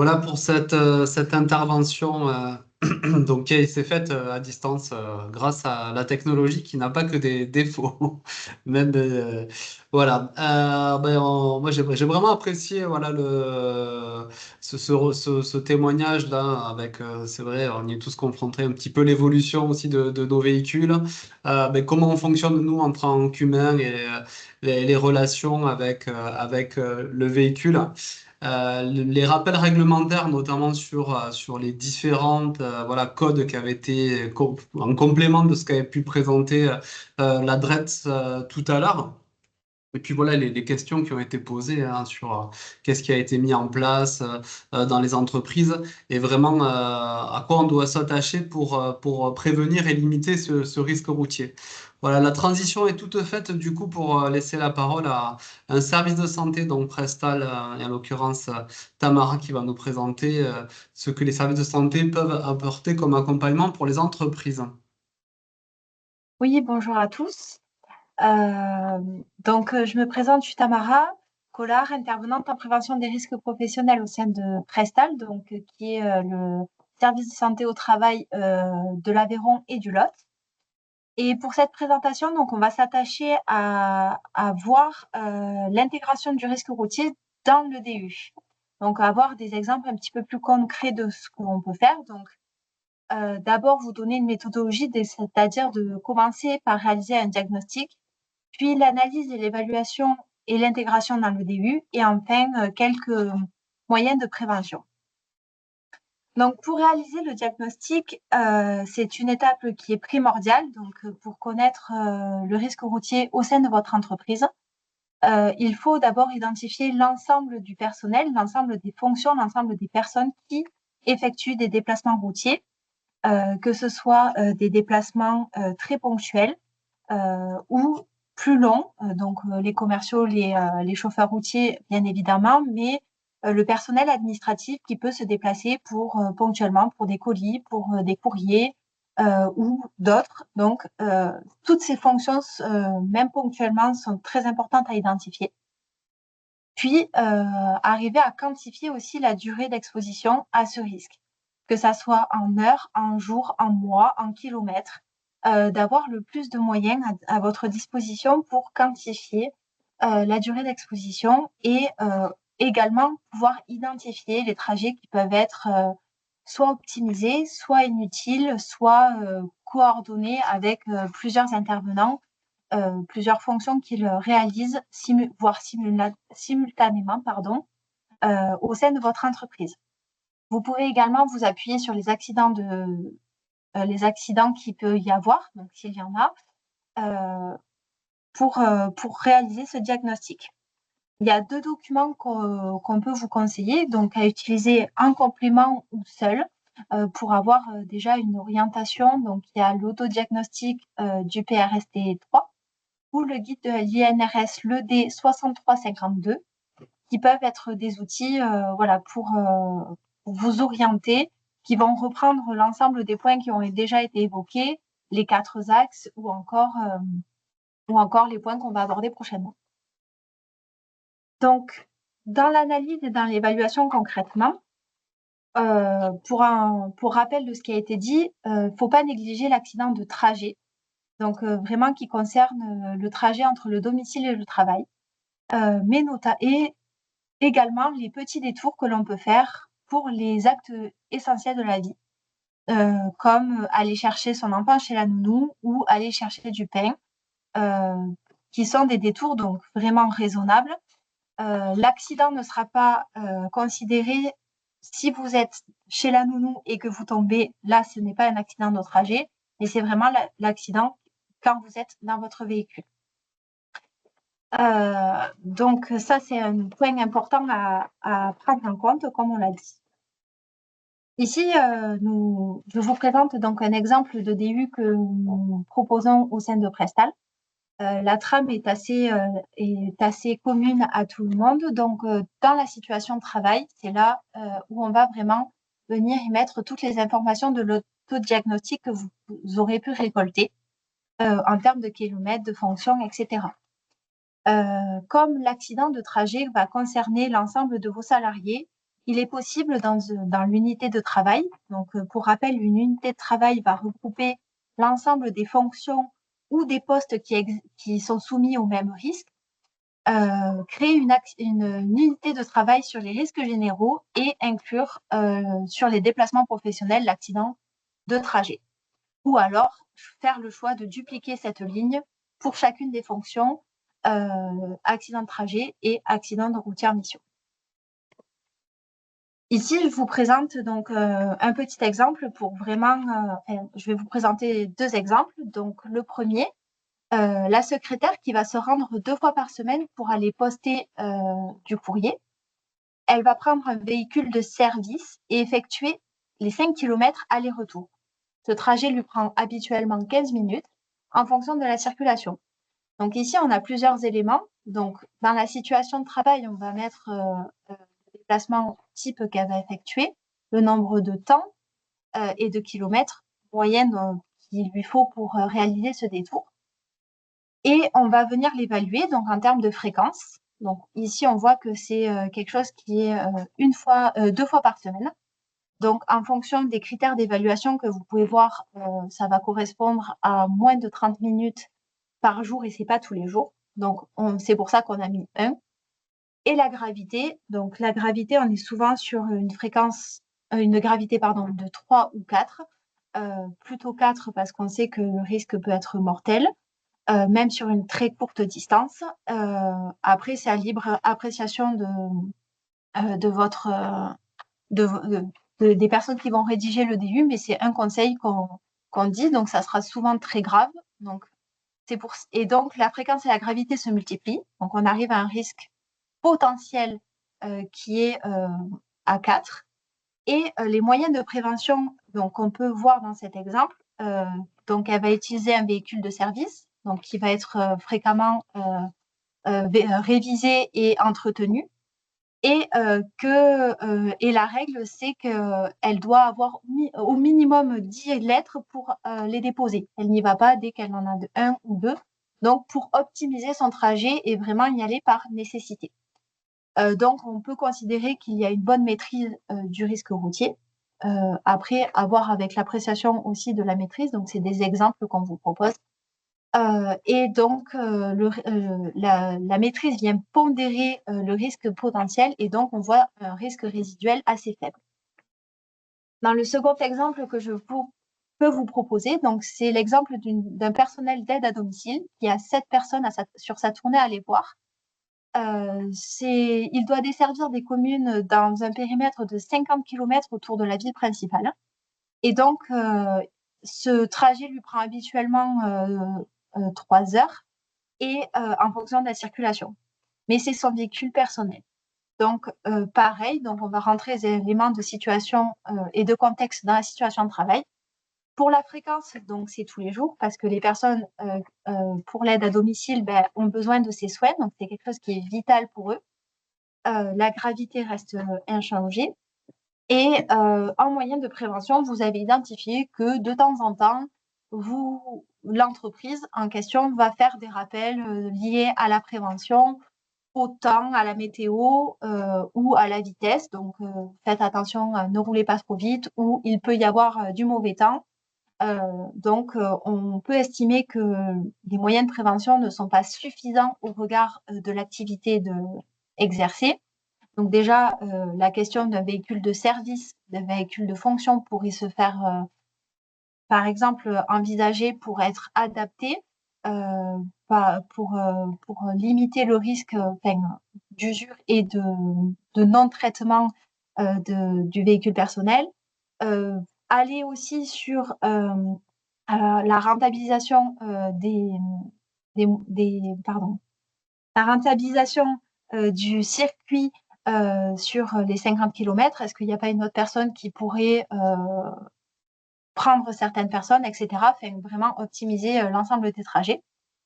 Voilà pour cette intervention donc, qui s'est faite à distance grâce à la technologie qui n'a pas que des défauts. Même, voilà. Moi, j'ai vraiment apprécié voilà, ce témoignage-là. Avec, c'est vrai, on y est tous confrontés un petit peu l'évolution aussi de nos véhicules. Comment on fonctionne, nous, en tant qu'humains et les relations avec le véhicule. Les rappels réglementaires, notamment sur les différentes voilà, codes qui avaient été en complément de ce qu'avait pu présenter la DRETS tout à l'heure. Et puis voilà les questions qui ont été posées hein, sur qu'est-ce qui a été mis en place dans les entreprises et vraiment à quoi on doit s'attacher pour prévenir et limiter ce risque routier. Voilà, la transition est toute faite du coup pour laisser la parole à un service de santé, donc Prestal, et en l'occurrence Tamara qui va nous présenter ce que les services de santé peuvent apporter comme accompagnement pour les entreprises. Oui, bonjour à tous. Je me présente, je suis Tamara Collard, intervenante en prévention des risques professionnels au sein de Prestal, qui est le service de santé au travail de l'Aveyron et du Lot. Et pour cette présentation, donc, on va s'attacher à voir l'intégration du risque routier dans le DU. Donc, avoir des exemples un petit peu plus concrets de ce que l'on peut faire. Donc, d'abord, vous donner une méthodologie, c'est-à-dire de commencer par réaliser un diagnostic, puis l'analyse et l'évaluation et l'intégration dans le DU, et enfin, quelques moyens de prévention. Donc, pour réaliser le diagnostic, c'est une étape qui est primordiale. Donc, pour connaître le risque routier au sein de votre entreprise, il faut d'abord identifier l'ensemble du personnel, l'ensemble des fonctions, l'ensemble des personnes qui effectuent des déplacements routiers, que ce soit des déplacements très ponctuels ou plus longs, les commerciaux, les chauffeurs routiers, bien évidemment, mais le personnel administratif qui peut se déplacer ponctuellement pour des colis, pour des courriers ou d'autres. Donc, toutes ces fonctions, même ponctuellement, sont très importantes à identifier. Puis, arriver à quantifier aussi la durée d'exposition à ce risque, que ça soit en heures, en jours, en mois, en kilomètres, d'avoir le plus de moyens à votre disposition pour quantifier la durée d'exposition et également pouvoir identifier les trajets qui peuvent être soit optimisés, soit inutiles, soit coordonnés avec plusieurs intervenants, plusieurs fonctions qu'ils réalisent, voire simultanément, au sein de votre entreprise. Vous pouvez également vous appuyer sur les accidents qu'il peut y avoir, donc s'il y en a, pour réaliser ce diagnostic. Il y a 2 documents qu'on peut vous conseiller, donc à utiliser en complément ou seul, pour avoir déjà une orientation. Donc, il y a l'autodiagnostic du PRST 3 ou le guide de l'INRS, le D 6352, qui peuvent être des outils pour vous orienter, qui vont reprendre l'ensemble des points qui ont déjà été évoqués, les 4 axes ou encore les points qu'on va aborder prochainement. Donc, dans l'analyse et dans l'évaluation concrètement, pour rappel de ce qui a été dit, faut pas négliger l'accident de trajet. Donc, vraiment qui concerne le trajet entre le domicile et le travail. Et également les petits détours que l'on peut faire pour les actes essentiels de la vie, comme aller chercher son enfant chez la nounou ou aller chercher du pain, qui sont des détours donc vraiment raisonnables. L'accident ne sera pas considéré si vous êtes chez la nounou et que vous tombez. Là, ce n'est pas un accident de trajet, mais c'est vraiment l'accident quand vous êtes dans votre véhicule. Donc ça, c'est un point important à prendre en compte, comme on l'a dit. Ici, je vous présente donc un exemple de DU que nous proposons au sein de Prestal. La trame est assez commune à tout le monde. Donc, dans la situation de travail, c'est là où on va vraiment venir y mettre toutes les informations de l'autodiagnostic que vous aurez pu récolter en termes de kilomètres, de fonctions, etc. Comme l'accident de trajet va concerner l'ensemble de vos salariés, il est possible dans l'unité de travail, donc pour rappel, une unité de travail va regrouper l'ensemble des fonctions ou des postes qui sont soumis au même risque, créer une unité de travail sur les risques généraux et inclure sur les déplacements professionnels l'accident de trajet. Ou alors faire le choix de dupliquer cette ligne pour chacune des fonctions accident de trajet et accident de routière mission. Ici, je vous présente donc un petit exemple pour vraiment, je vais vous présenter 2 exemples. Donc le premier, la secrétaire qui va se rendre 2 fois par semaine pour aller poster du courrier. Elle va prendre un véhicule de service et effectuer les 5 km aller-retour. Ce trajet lui prend habituellement 15 minutes en fonction de la circulation. Donc ici, on a plusieurs éléments. Donc dans la situation de travail, on va mettre le déplacement type qu'elle va effectuer, le nombre de temps et de kilomètres moyenne qu'il lui faut pour réaliser ce détour. Et on va venir l'évaluer donc en termes de fréquence. Donc ici, on voit que c'est quelque chose qui est 2 fois par semaine. Donc en fonction des critères d'évaluation que vous pouvez voir, ça va correspondre à moins de 30 minutes par jour et c'est pas tous les jours. Donc c'est pour ça qu'on a mis 1. Et la gravité. Donc la gravité, on est souvent sur une fréquence, une gravité de 3 ou 4. Plutôt 4 parce qu'on sait que le risque peut être mortel. Même sur une très courte distance. Après, c'est à libre appréciation des personnes qui vont rédiger le DU, mais c'est un conseil qu'on dit, donc ça sera souvent très grave. Donc, et donc, la fréquence et la gravité se multiplient. Donc, on arrive à un risque potentiel qui est à 4. Et les moyens de prévention qu'on peut voir dans cet exemple, donc elle va utiliser un véhicule de service, donc qui va être fréquemment révisé et entretenu. Et la règle, c'est qu'elle doit avoir au minimum 10 lettres pour les déposer. Elle n'y va pas dès qu'elle en a 1 ou 2. Donc, pour optimiser son trajet et vraiment y aller par nécessité. Donc, on peut considérer qu'il y a une bonne maîtrise du risque routier. Après, à voir avec l'appréciation aussi de la maîtrise. Donc, c'est des exemples qu'on vous propose. Et donc, la maîtrise vient pondérer le risque potentiel et donc on voit un risque résiduel assez faible. Dans le second exemple que je peux vous proposer, donc c'est l'exemple d'un personnel d'aide à domicile qui a 7 personnes sur sa tournée à aller voir. Il doit desservir des communes dans un périmètre de 50 km autour de la ville principale. Et donc, ce trajet lui prend habituellement 3 heures et en fonction de la circulation. Mais c'est son véhicule personnel. Donc, pareil, donc on va rentrer les éléments de situation et de contexte dans la situation de travail. Pour la fréquence, donc c'est tous les jours parce que les personnes pour l'aide à domicile ont besoin de ces soins, donc c'est quelque chose qui est vital pour eux. La gravité reste inchangée. Et en moyen de prévention, vous avez identifié que de temps en temps, l'entreprise en question va faire des rappels liés à la prévention, au temps, à la météo ou à la vitesse. Donc, faites attention, ne roulez pas trop vite ou il peut y avoir du mauvais temps. Donc, on peut estimer que les moyens de prévention ne sont pas suffisants au regard de l'activité exercée. Donc déjà, la question d'un véhicule de service, d'un véhicule de fonction pourrait se faire, par exemple, envisager pour être adapté pour limiter le risque d'usure et de non-traitement du véhicule personnel. Aller aussi sur la rentabilisation la rentabilisation du circuit sur les 50 km. Est-ce qu'il n'y a pas une autre personne qui pourrait prendre certaines personnes, etc. Vraiment optimiser l'ensemble des trajets.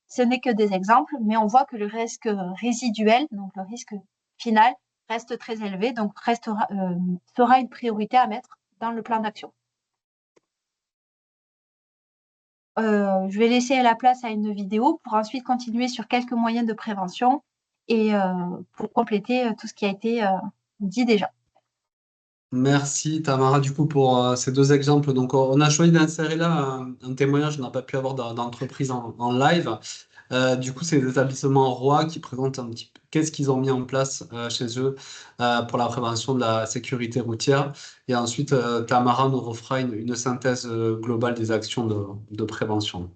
Ce n'est que des exemples, mais on voit que le risque résiduel, donc le risque final, reste très élevé, donc sera une priorité à mettre dans le plan d'action. Je vais laisser la place à une vidéo pour ensuite continuer sur quelques moyens de prévention et pour compléter tout ce qui a été dit déjà. Merci Tamara du coup pour ces deux exemples. Donc on a choisi d'insérer là un témoignage, on n'a pas pu avoir d'entreprise en live. Du coup, c'est les établissements Roi qui présentent un petit peu qu'est-ce qu'ils ont mis en place chez eux pour la prévention de la sécurité routière. Et ensuite, Tamara nous refera une synthèse globale des actions de prévention.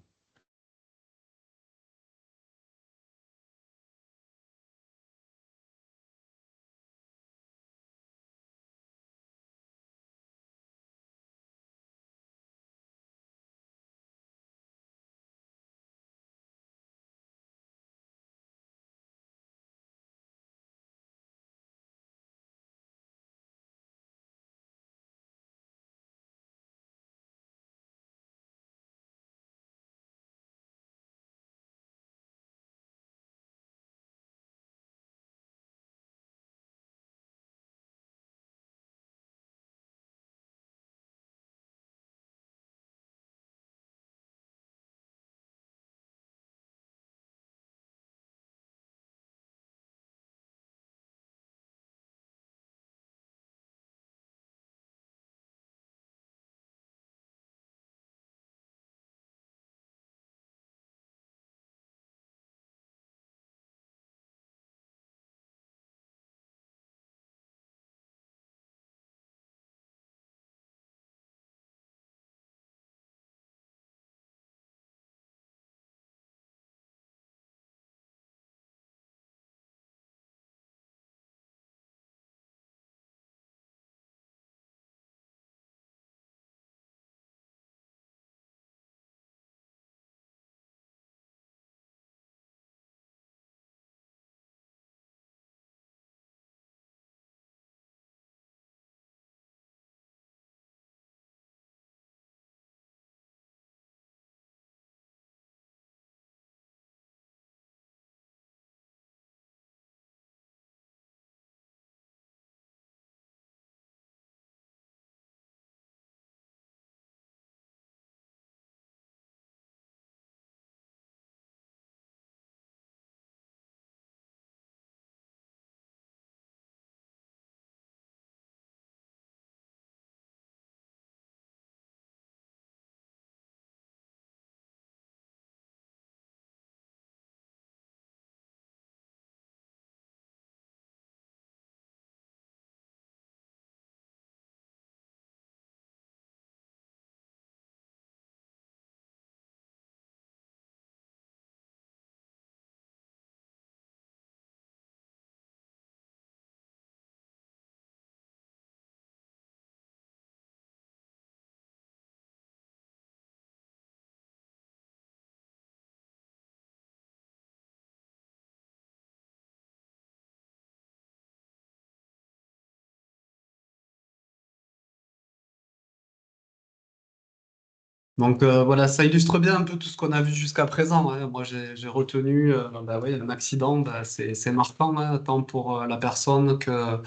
Donc voilà, ça illustre bien un peu tout ce qu'on a vu jusqu'à présent, hein. Moi, j'ai retenu bah oui, un accident, bah, c'est marquant, hein, tant pour la personne que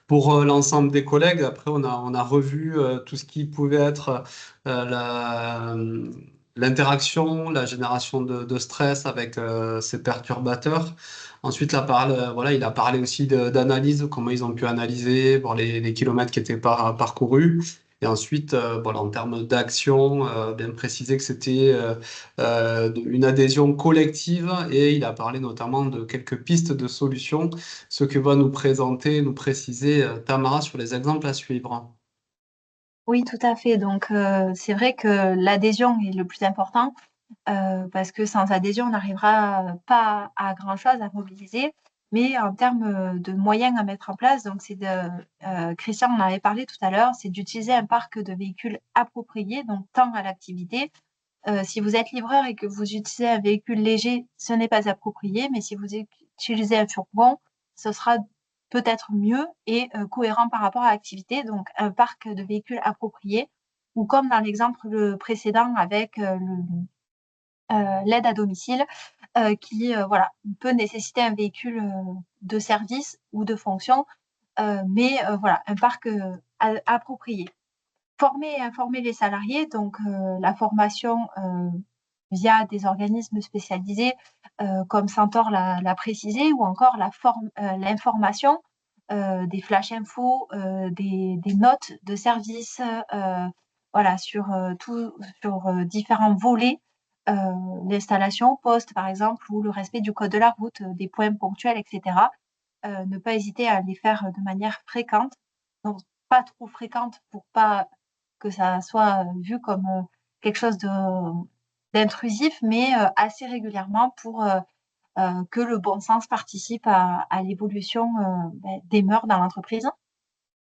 pour l'ensemble des collègues. Après, on a revu tout ce qui pouvait être l'interaction, la génération de stress avec ces perturbateurs. Ensuite, voilà, il a parlé aussi d'analyse, comment ils ont pu analyser, voir les kilomètres qui étaient parcourus. Et ensuite, voilà, en termes d'action, bien préciser que c'était une adhésion collective et il a parlé notamment de quelques pistes de solutions, ce que va nous présenter, nous préciser Tamara sur les exemples à suivre. Oui, tout à fait. Donc, c'est vrai que l'adhésion est le plus important parce que sans adhésion, on n'arrivera pas à grand-chose à mobiliser. Mais en termes de moyens à mettre en place, donc Christian en avait parlé tout à l'heure, c'est d'utiliser un parc de véhicules appropriés, donc tant à l'activité. Si vous êtes livreur et que vous utilisez un véhicule léger, ce n'est pas approprié, mais si vous utilisez un fourgon, ce sera peut-être mieux et cohérent par rapport à l'activité. Donc, un parc de véhicules appropriés, ou comme dans l'exemple précédent avec l'aide à domicile, qui voilà, peut nécessiter un véhicule de service ou de fonction, mais voilà, un parc approprié. Former et informer les salariés, donc la formation via des organismes spécialisés comme Centaure l'a précisé, ou encore l'information des flash infos, des notes de service, voilà, sur différents volets, l'installation, poste par exemple, ou le respect du code de la route, des points ponctuels, etc. Ne pas hésiter à les faire de manière fréquente, donc pas trop fréquente pour pas que ça soit vu comme quelque chose d'intrusif, mais assez régulièrement pour que le bon sens participe à l'évolution des mœurs dans l'entreprise.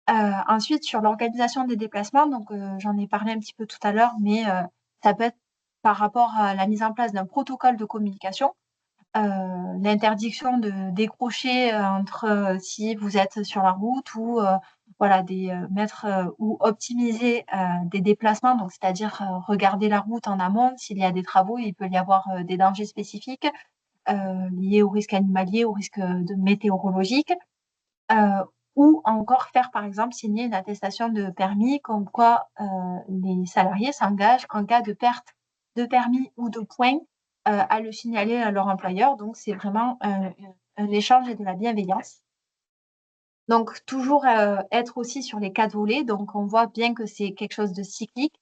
Ensuite, sur l'organisation des déplacements, donc j'en ai parlé un petit peu tout à l'heure, mais ça peut être par rapport à la mise en place d'un protocole de communication, l'interdiction de décrocher entre si vous êtes sur la route ou voilà, mettre ou optimiser des déplacements, donc c'est-à-dire regarder la route en amont. S'il y a des travaux, il peut y avoir des dangers spécifiques liés au risque animalier, au risque météorologique. Ou encore faire, par exemple, signer une attestation de permis comme quoi les salariés s'engagent en cas de perte de permis ou de points à le signaler à leur employeur. Donc, c'est vraiment un échange et de la bienveillance. Donc, toujours être aussi sur les 4 volets. Donc, on voit bien que c'est quelque chose de cyclique.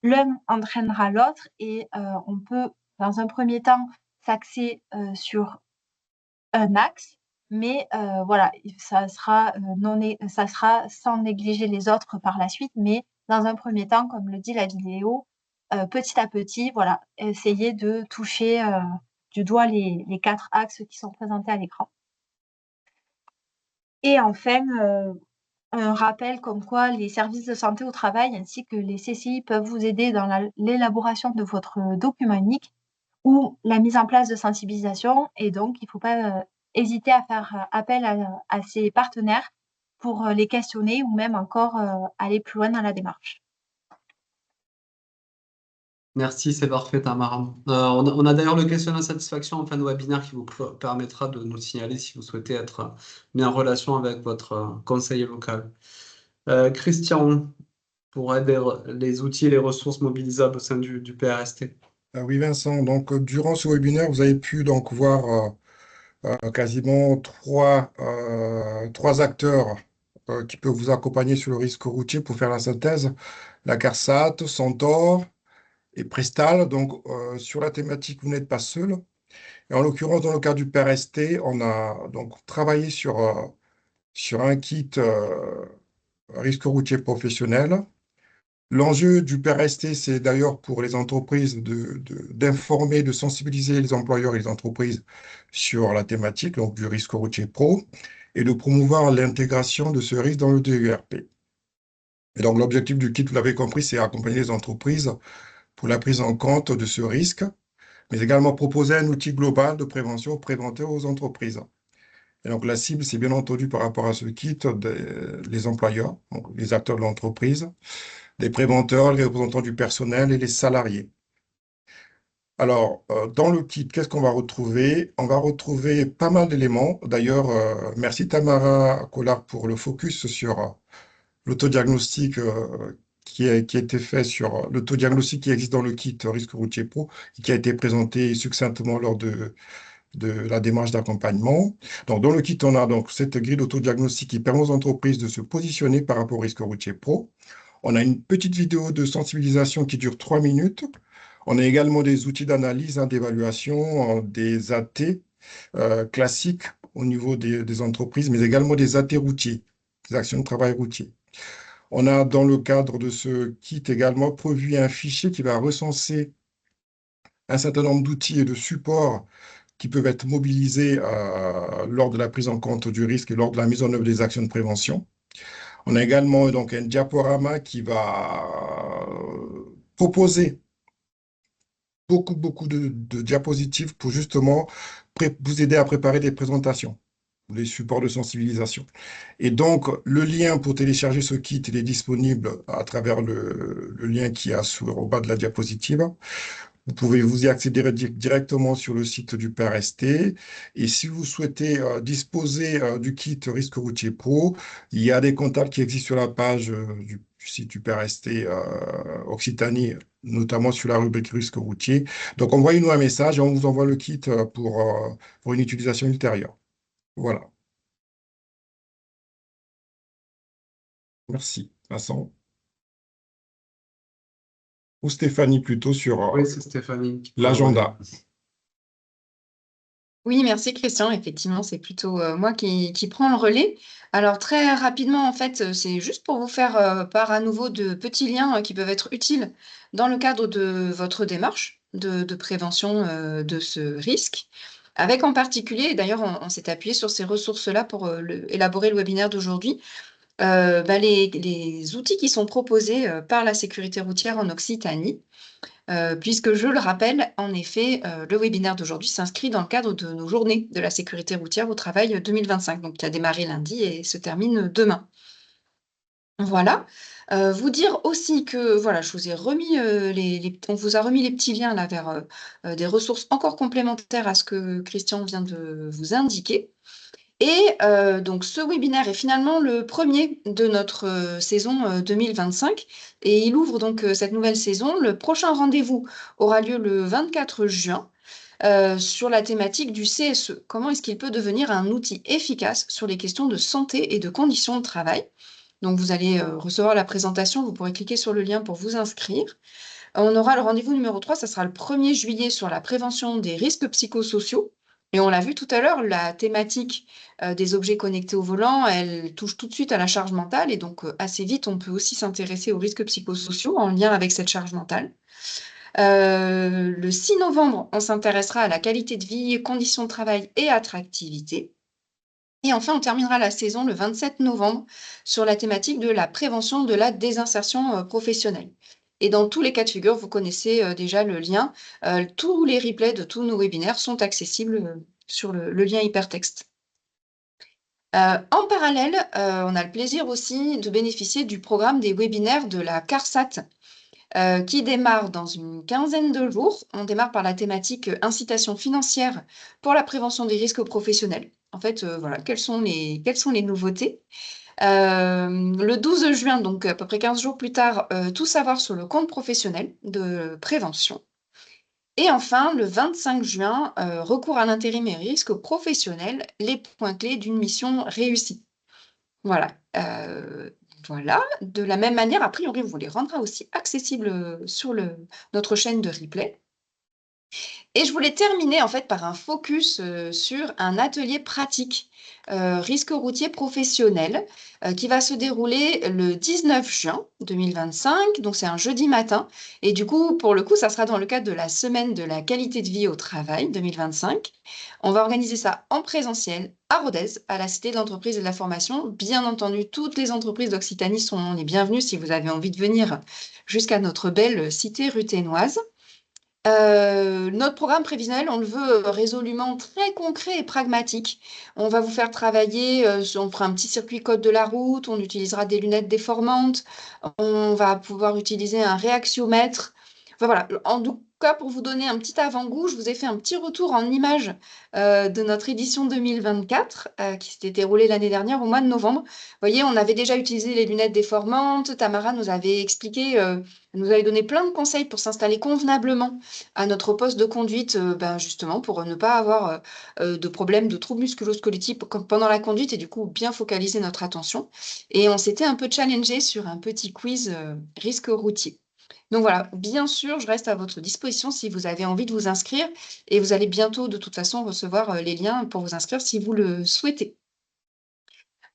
L'un entraînera l'autre et on peut, dans un premier temps, s'axer sur un axe, mais voilà, ça sera sans négliger les autres par la suite, mais dans un premier temps, comme le dit la vidéo, petit à petit, voilà, essayer de toucher du doigt les 4 axes qui sont présentés à l'écran. Et enfin, un rappel comme quoi les services de santé au travail ainsi que les CCI peuvent vous aider dans l'élaboration de votre document unique ou la mise en place de sensibilisation. Et donc, il ne faut pas hésiter à faire appel à ces partenaires pour les questionner ou même encore aller plus loin dans la démarche. Merci, c'est parfait, Tamara. On a d'ailleurs le questionnaire de satisfaction en fin de webinaire qui vous permettra de nous signaler si vous souhaitez être mis en relation avec votre conseiller local. Christian, pour aider les outils et les ressources mobilisables au sein du PRST. Oui, Vincent. Donc, durant ce webinaire, vous avez pu donc voir quasiment trois acteurs qui peuvent vous accompagner sur le risque routier pour faire la synthèse. La CARSAT, Centaure et Prestal. Donc, sur la thématique, vous n'êtes pas seul. Et en l'occurrence, dans le cas du PRST, on a donc travaillé sur un kit risque routier professionnel. L'enjeu du PRST, c'est d'ailleurs pour les entreprises d'informer, de sensibiliser les employeurs et les entreprises sur la thématique donc du risque routier pro et de promouvoir l'intégration de ce risque dans le DURP. Et donc l'objectif du kit, vous l'avez compris, c'est accompagner les entreprises pour la prise en compte de ce risque, mais également proposer un outil global de prévention préventive aux entreprises. Et donc la cible, c'est bien entendu par rapport à ce kit, les employeurs, donc les acteurs de l'entreprise, les préventeurs, les représentants du personnel et les salariés. Alors, dans le kit, qu'est-ce qu'on va retrouver? On va retrouver pas mal d'éléments. D'ailleurs, merci Tamara Collard pour le focus sur l'autodiagnostic qui a été fait sur l'autodiagnostic qui existe dans le kit Risque Routier Pro et qui a été présenté succinctement lors de la démarche d'accompagnement. Donc, dans le kit, on a donc cette grille d'autodiagnostic qui permet aux entreprises de se positionner par rapport au risque routier pro. On a une petite vidéo de sensibilisation qui dure 3 minutes. On a également des outils d'analyse, d'évaluation, des AT classiques au niveau des entreprises, mais également des AT routiers, des actions de travail routier. On a dans le cadre de ce kit également produit un fichier qui va recenser un certain nombre d'outils et de supports qui peuvent être mobilisés lors de la prise en compte du risque et lors de la mise en œuvre des actions de prévention. On a également donc un diaporama qui va proposer beaucoup de diapositives pour justement vous aider à préparer des présentations, les supports de sensibilisation. Et donc, le lien pour télécharger ce kit, il est disponible à travers le lien qui est au bas de la diapositive. Vous pouvez vous y accéder directement sur le site du PRST. Et si vous souhaitez disposer du kit Risque Routier Pro, il y a des contacts qui existent sur la page du site du PRST Occitanie, notamment sur la rubrique Risque Routier. Donc, envoyez-nous un message et on vous envoie le kit pour une utilisation ultérieure. Voilà. Merci. Vincent. Ou Stéphanie plutôt sur Oui, c'est Stéphanie qui prend le l'agenda. Oui, merci Christian. Effectivement, c'est plutôt moi qui prends le relais. Alors très rapidement, en fait, c'est juste pour vous faire part à nouveau de petits liens qui peuvent être utiles dans le cadre de votre démarche de prévention de ce risque. Avec en particulier, et d'ailleurs, on s'est appuyé sur ces ressources-là pour élaborer le webinaire d'aujourd'hui, les outils qui sont proposés par la sécurité routière en Occitanie. Puisque je le rappelle, en effet, le webinaire d'aujourd'hui s'inscrit dans le cadre de nos journées de la sécurité routière au travail 2025, donc qui a démarré lundi et se termine demain. Voilà. Vous dire aussi que voilà, je vous ai remis on vous a remis les petits liens là vers des ressources encore complémentaires à ce que Christian vient de vous indiquer. Et donc ce webinaire est finalement le premier de notre saison 2025 et il ouvre donc cette nouvelle saison. Le prochain rendez-vous aura lieu le 24 juin sur la thématique du CSE. Comment est-ce qu'il peut devenir un outil efficace sur les questions de santé et de conditions de travail? Donc vous allez recevoir la présentation, vous pourrez cliquer sur le lien pour vous inscrire. On aura le rendez-vous numéro 3, ça sera le 1er juillet sur la prévention des risques psychosociaux. Et on l'a vu tout à l'heure, la thématique des objets connectés au volant, elle touche tout de suite à la charge mentale. Et donc, assez vite, on peut aussi s'intéresser aux risques psychosociaux en lien avec cette charge mentale. Le 6 novembre, on s'intéressera à la qualité de vie, conditions de travail et attractivité. Et enfin, on terminera la saison le 27 novembre sur la thématique de la prévention de la désinsertion professionnelle. Et dans tous les cas de figure, vous connaissez déjà le lien. Tous les replays de tous nos webinaires sont accessibles sur le lien hypertexte. En parallèle, on a le plaisir aussi de bénéficier du programme des webinaires de la CARSAT qui démarre dans une quinzaine de jours. On démarre par la thématique incitation financière pour la prévention des risques professionnels. En fait, voilà, quelles sont les nouveautés? Le 12 juin, donc à peu près 15 jours plus tard, tout savoir sur le compte professionnel de prévention. Et enfin, le 25 juin, recours à l'intérim et risques professionnels, les points clés d'une mission réussie. Voilà. Voilà. De la même manière, a priori, on vous les rendra aussi accessibles sur notre chaîne de replay. Et je voulais terminer en fait par un focus sur un atelier pratique risque routier professionnel qui va se dérouler le 19 juin 2025. Donc c'est un jeudi matin. Et du coup, pour le coup, ça sera dans le cadre de la semaine de la qualité de vie au travail 2025. On va organiser ça en présentiel à Rodez, à la Cité de l'entreprise et de la formation. Bien entendu, toutes les entreprises d'Occitanie sont les bienvenues si vous avez envie de venir jusqu'à notre belle cité ruthénoise. Notre programme prévisionnel, on le veut résolument très concret et pragmatique. On va vous faire travailler, on fera un petit circuit code de la route, on utilisera des lunettes déformantes, on va pouvoir utiliser un réaxiomètre. Enfin voilà, en tout cas, pour vous donner un petit avant-goût, je vous ai fait un petit retour en images de notre édition 2024 qui s'était déroulée l'année dernière au mois de novembre. Vous voyez, on avait déjà utilisé les lunettes déformantes. Tamara nous avait expliqué, nous avait donné plein de conseils pour s'installer convenablement à notre poste de conduite, justement, pour ne pas avoir de problèmes de troubles musculo-squelettiques pendant la conduite et du coup bien focaliser notre attention. Et on s'était un peu challengé sur un petit quiz risque routier. Donc voilà, bien sûr, je reste à votre disposition si vous avez envie de vous inscrire et vous allez bientôt de toute façon recevoir les liens pour vous inscrire si vous le souhaitez.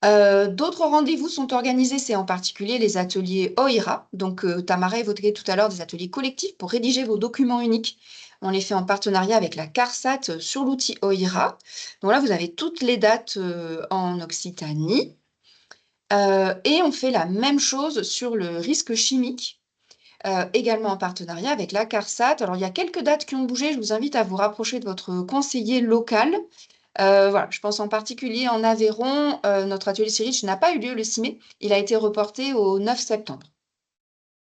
D'autres rendez-vous sont organisés, c'est en particulier les ateliers OIRA. Donc, Tamara évoquait tout à l'heure des ateliers collectifs pour rédiger vos documents uniques. On les fait en partenariat avec la CARSAT sur l'outil OIRA. Donc là, vous avez toutes les dates en Occitanie. Et on fait la même chose sur le risque chimique, également en partenariat avec la CARSAT. Alors, il y a quelques dates qui ont bougé. Je vous invite à vous rapprocher de votre conseiller local. Voilà, je pense en particulier en Aveyron, notre atelier CIRICH n'a pas eu lieu le 6 mai, il a été reporté au 9 septembre.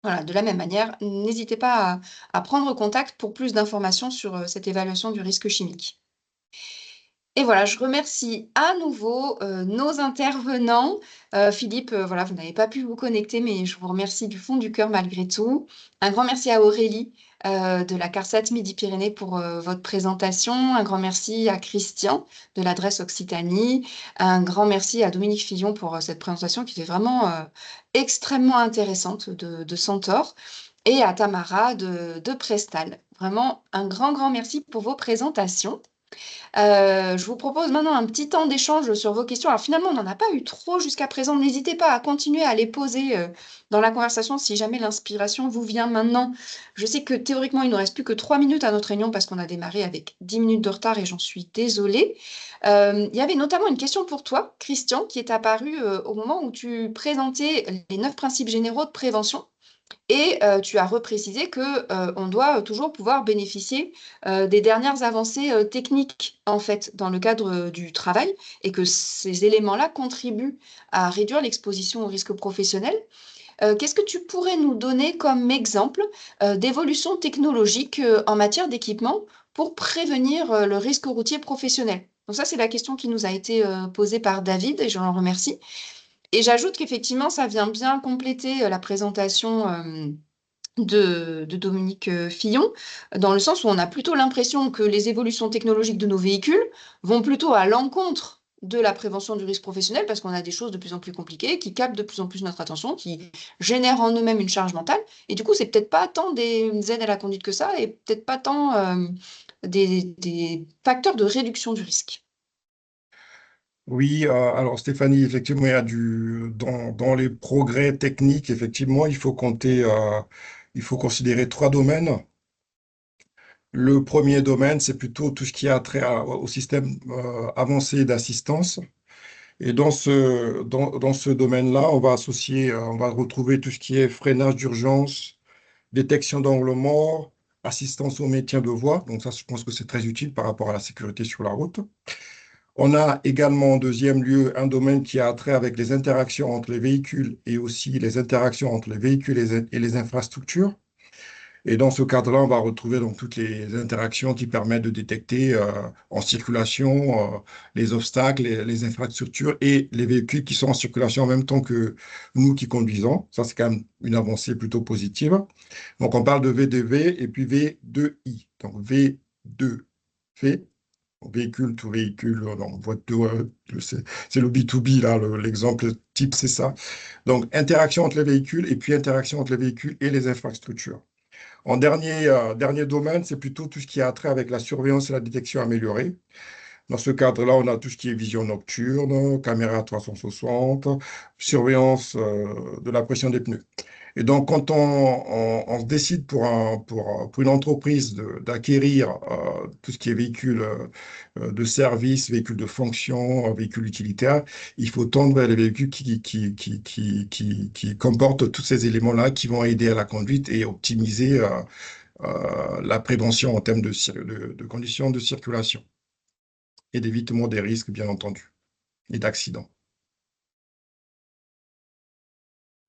Voilà, de la même manière, n'hésitez pas à prendre contact pour plus d'informations sur cette évaluation du risque chimique. Et voilà, je remercie à nouveau nos intervenants. Philippe, voilà, vous n'avez pas pu vous connecter, mais je vous remercie du fond du cœur malgré tout. Un grand merci à Aurélie de la CARSAT Midi-Pyrénées pour votre présentation. Un grand merci à Christian de l'adresse Occitanie. Un grand merci à Dominique Fillon pour cette présentation qui était vraiment extrêmement intéressante de Centaure et à Tamara de Prestal. Vraiment un grand merci pour vos présentations. Je vous propose maintenant un petit temps d'échange sur vos questions. Alors finalement, on n'en a pas eu trop jusqu'à présent. N'hésitez pas à continuer à les poser dans la conversation si jamais l'inspiration vous vient maintenant. Je sais que théoriquement, il ne nous reste plus que 3 minutes à notre réunion parce qu'on a démarré avec 10 minutes de retard et j'en suis désolée. Il y avait notamment une question pour toi, Christian, qui est apparue au moment où tu présentais les 9 principes généraux de prévention. Et tu as reprécisé qu'on doit toujours pouvoir bénéficier des dernières avancées techniques, en fait, dans le cadre du travail, et que ces éléments-là contribuent à réduire l'exposition au risque professionnel. Qu'est-ce que tu pourrais nous donner comme exemple d'évolution technologique en matière d'équipement pour prévenir le risque routier professionnel? Donc ça, c'est la question qui nous a été posée par David, et je l'en remercie. Et j'ajoute qu'effectivement, ça vient bien compléter la présentation de Dominique Fillon, dans le sens où on a plutôt l'impression que les évolutions technologiques de nos véhicules vont plutôt à l'encontre de la prévention du risque professionnel, parce qu'on a des choses de plus en plus compliquées, qui captent de plus en plus notre attention, qui génèrent en eux-mêmes une charge mentale. Et du coup, c'est peut-être pas tant des aides à la conduite que ça, et peut-être pas tant des facteurs de réduction du risque. Oui, alors Stéphanie, effectivement, il y a dans les progrès techniques, effectivement, il faut considérer trois domaines. Le premier domaine, c'est plutôt tout ce qui a trait au système avancé d'assistance. Et dans ce domaine-là, on va retrouver tout ce qui est freinage d'urgence, détection d'angle mort, assistance au maintien de voie. Donc ça, je pense que c'est très utile par rapport à la sécurité sur la route. On a également en deuxième lieu un domaine qui a trait avec les interactions entre les véhicules et aussi les interactions entre les véhicules et les infrastructures. Et dans ce cadre-là, on va retrouver donc toutes les interactions qui permettent de détecter en circulation les obstacles, les infrastructures et les véhicules qui sont en circulation en même temps que nous qui conduisons. Ça, c'est quand même une avancée plutôt positive. Donc, on parle de V2V et puis V2I. Donc, V2V, véhicule to véhicule, donc voiture, c'est le B2B, là, l'exemple type, c'est ça. Donc, interaction entre les véhicules et puis interaction entre les véhicules et les infrastructures. En dernier domaine, c'est plutôt tout ce qui a trait avec la surveillance et la détection améliorée. Dans ce cadre-là, on a tout ce qui est vision nocturne, caméra 360, surveillance de la pression des pneus. Et donc, quand on se décide pour une entreprise d'acquérir tout ce qui est véhicule de service, véhicule de fonction, véhicule utilitaire, il faut tendre vers les véhicules qui comportent tous ces éléments-là qui vont aider à la conduite et optimiser la prévention en termes de conditions de circulation et d'évitement des risques, bien entendu, et d'accidents.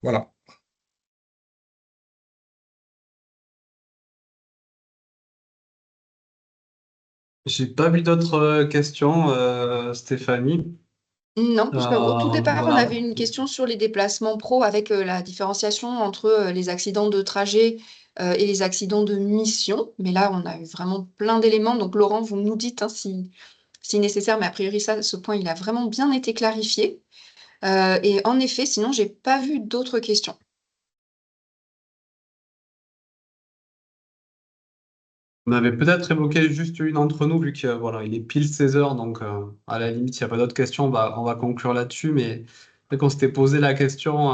Voilà. J'ai pas vu d'autres questions, Stéphanie. Non, puisqu'au tout départ, on Voilà. avait une question sur les déplacements pro avec la différenciation entre les accidents de trajet et les accidents de mission. Mais là, on a eu vraiment plein d'éléments. Donc, Laurent, vous nous dites hein, si nécessaire, mais a priori, ce point, il a vraiment bien été clarifié. Et en effet, sinon, j'ai pas vu d'autres questions. On avait peut-être évoqué juste une d'entre nous, vu que voilà, il est pile 16 heures, donc à la limite, s'il n'y a pas d'autres questions, on va conclure là-dessus. Mais dès qu'on s'était posé la question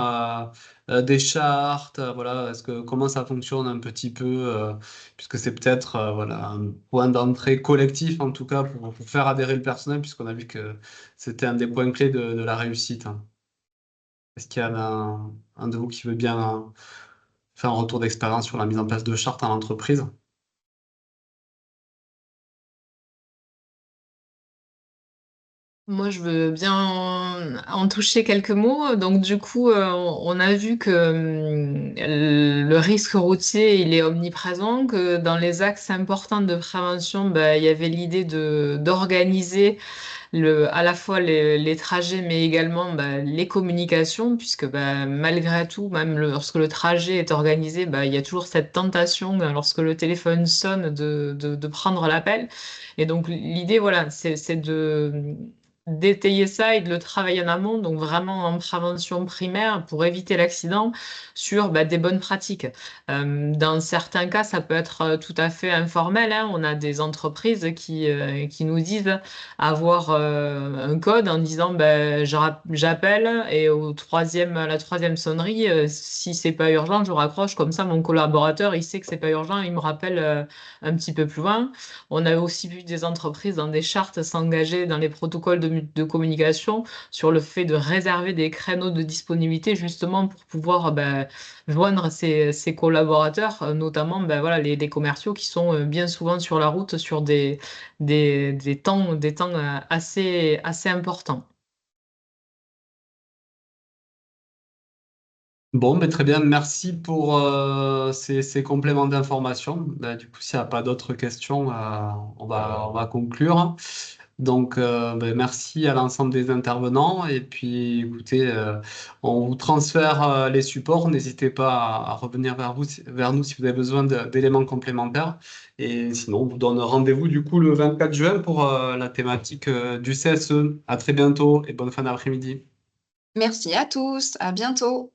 des chartes, voilà, comment ça fonctionne un petit peu, puisque c'est peut-être voilà, un point d'entrée collectif, en tout cas, pour faire adhérer le personnel, puisqu'on a vu que c'était un des points clés de la réussite, hein. Est-ce qu'il y a un de vous qui veut bien faire un retour d'expérience sur la mise en place de chartes en entreprise? Moi, je veux bien en toucher quelques mots. Donc, du coup, on a vu que le risque routier, il est omniprésent, que dans les axes importants de prévention, il y avait l'idée d'organiser à la fois les trajets, mais également les communications, puisque malgré tout, même lorsque le trajet est organisé, il y a toujours cette tentation, lorsque le téléphone sonne, de prendre l'appel. Et donc l'idée, voilà, c'est d'étayer ça et de le travailler en amont, donc vraiment en prévention primaire pour éviter l'accident sur des bonnes pratiques. Dans certains cas, ça peut être tout à fait informel, hein. On a des entreprises qui nous disent avoir un code en disant j'appelle et à la troisième sonnerie, si c'est pas urgent, je raccroche, comme ça mon collaborateur il sait que c'est pas urgent, il me rappelle un petit peu plus loin. On a aussi vu des entreprises dans des chartes s'engager dans les protocoles de communication sur le fait de réserver des créneaux de disponibilité justement pour pouvoir joindre ses collaborateurs, notamment voilà, les commerciaux qui sont bien souvent sur la route sur des temps assez importants. Bon, mais très bien, merci pour ces compléments d'information. Du coup, s'il n'y a pas d'autres questions, on va conclure. Donc, merci à l'ensemble des intervenants. Et puis, écoutez, on vous transfère les supports. N'hésitez pas à revenir vers nous si vous avez besoin d'éléments complémentaires. Et sinon, on vous donne rendez-vous du coup le 24 juin pour la thématique du CSE. À très bientôt et bonne fin d'après-midi. Merci à tous, à bientôt.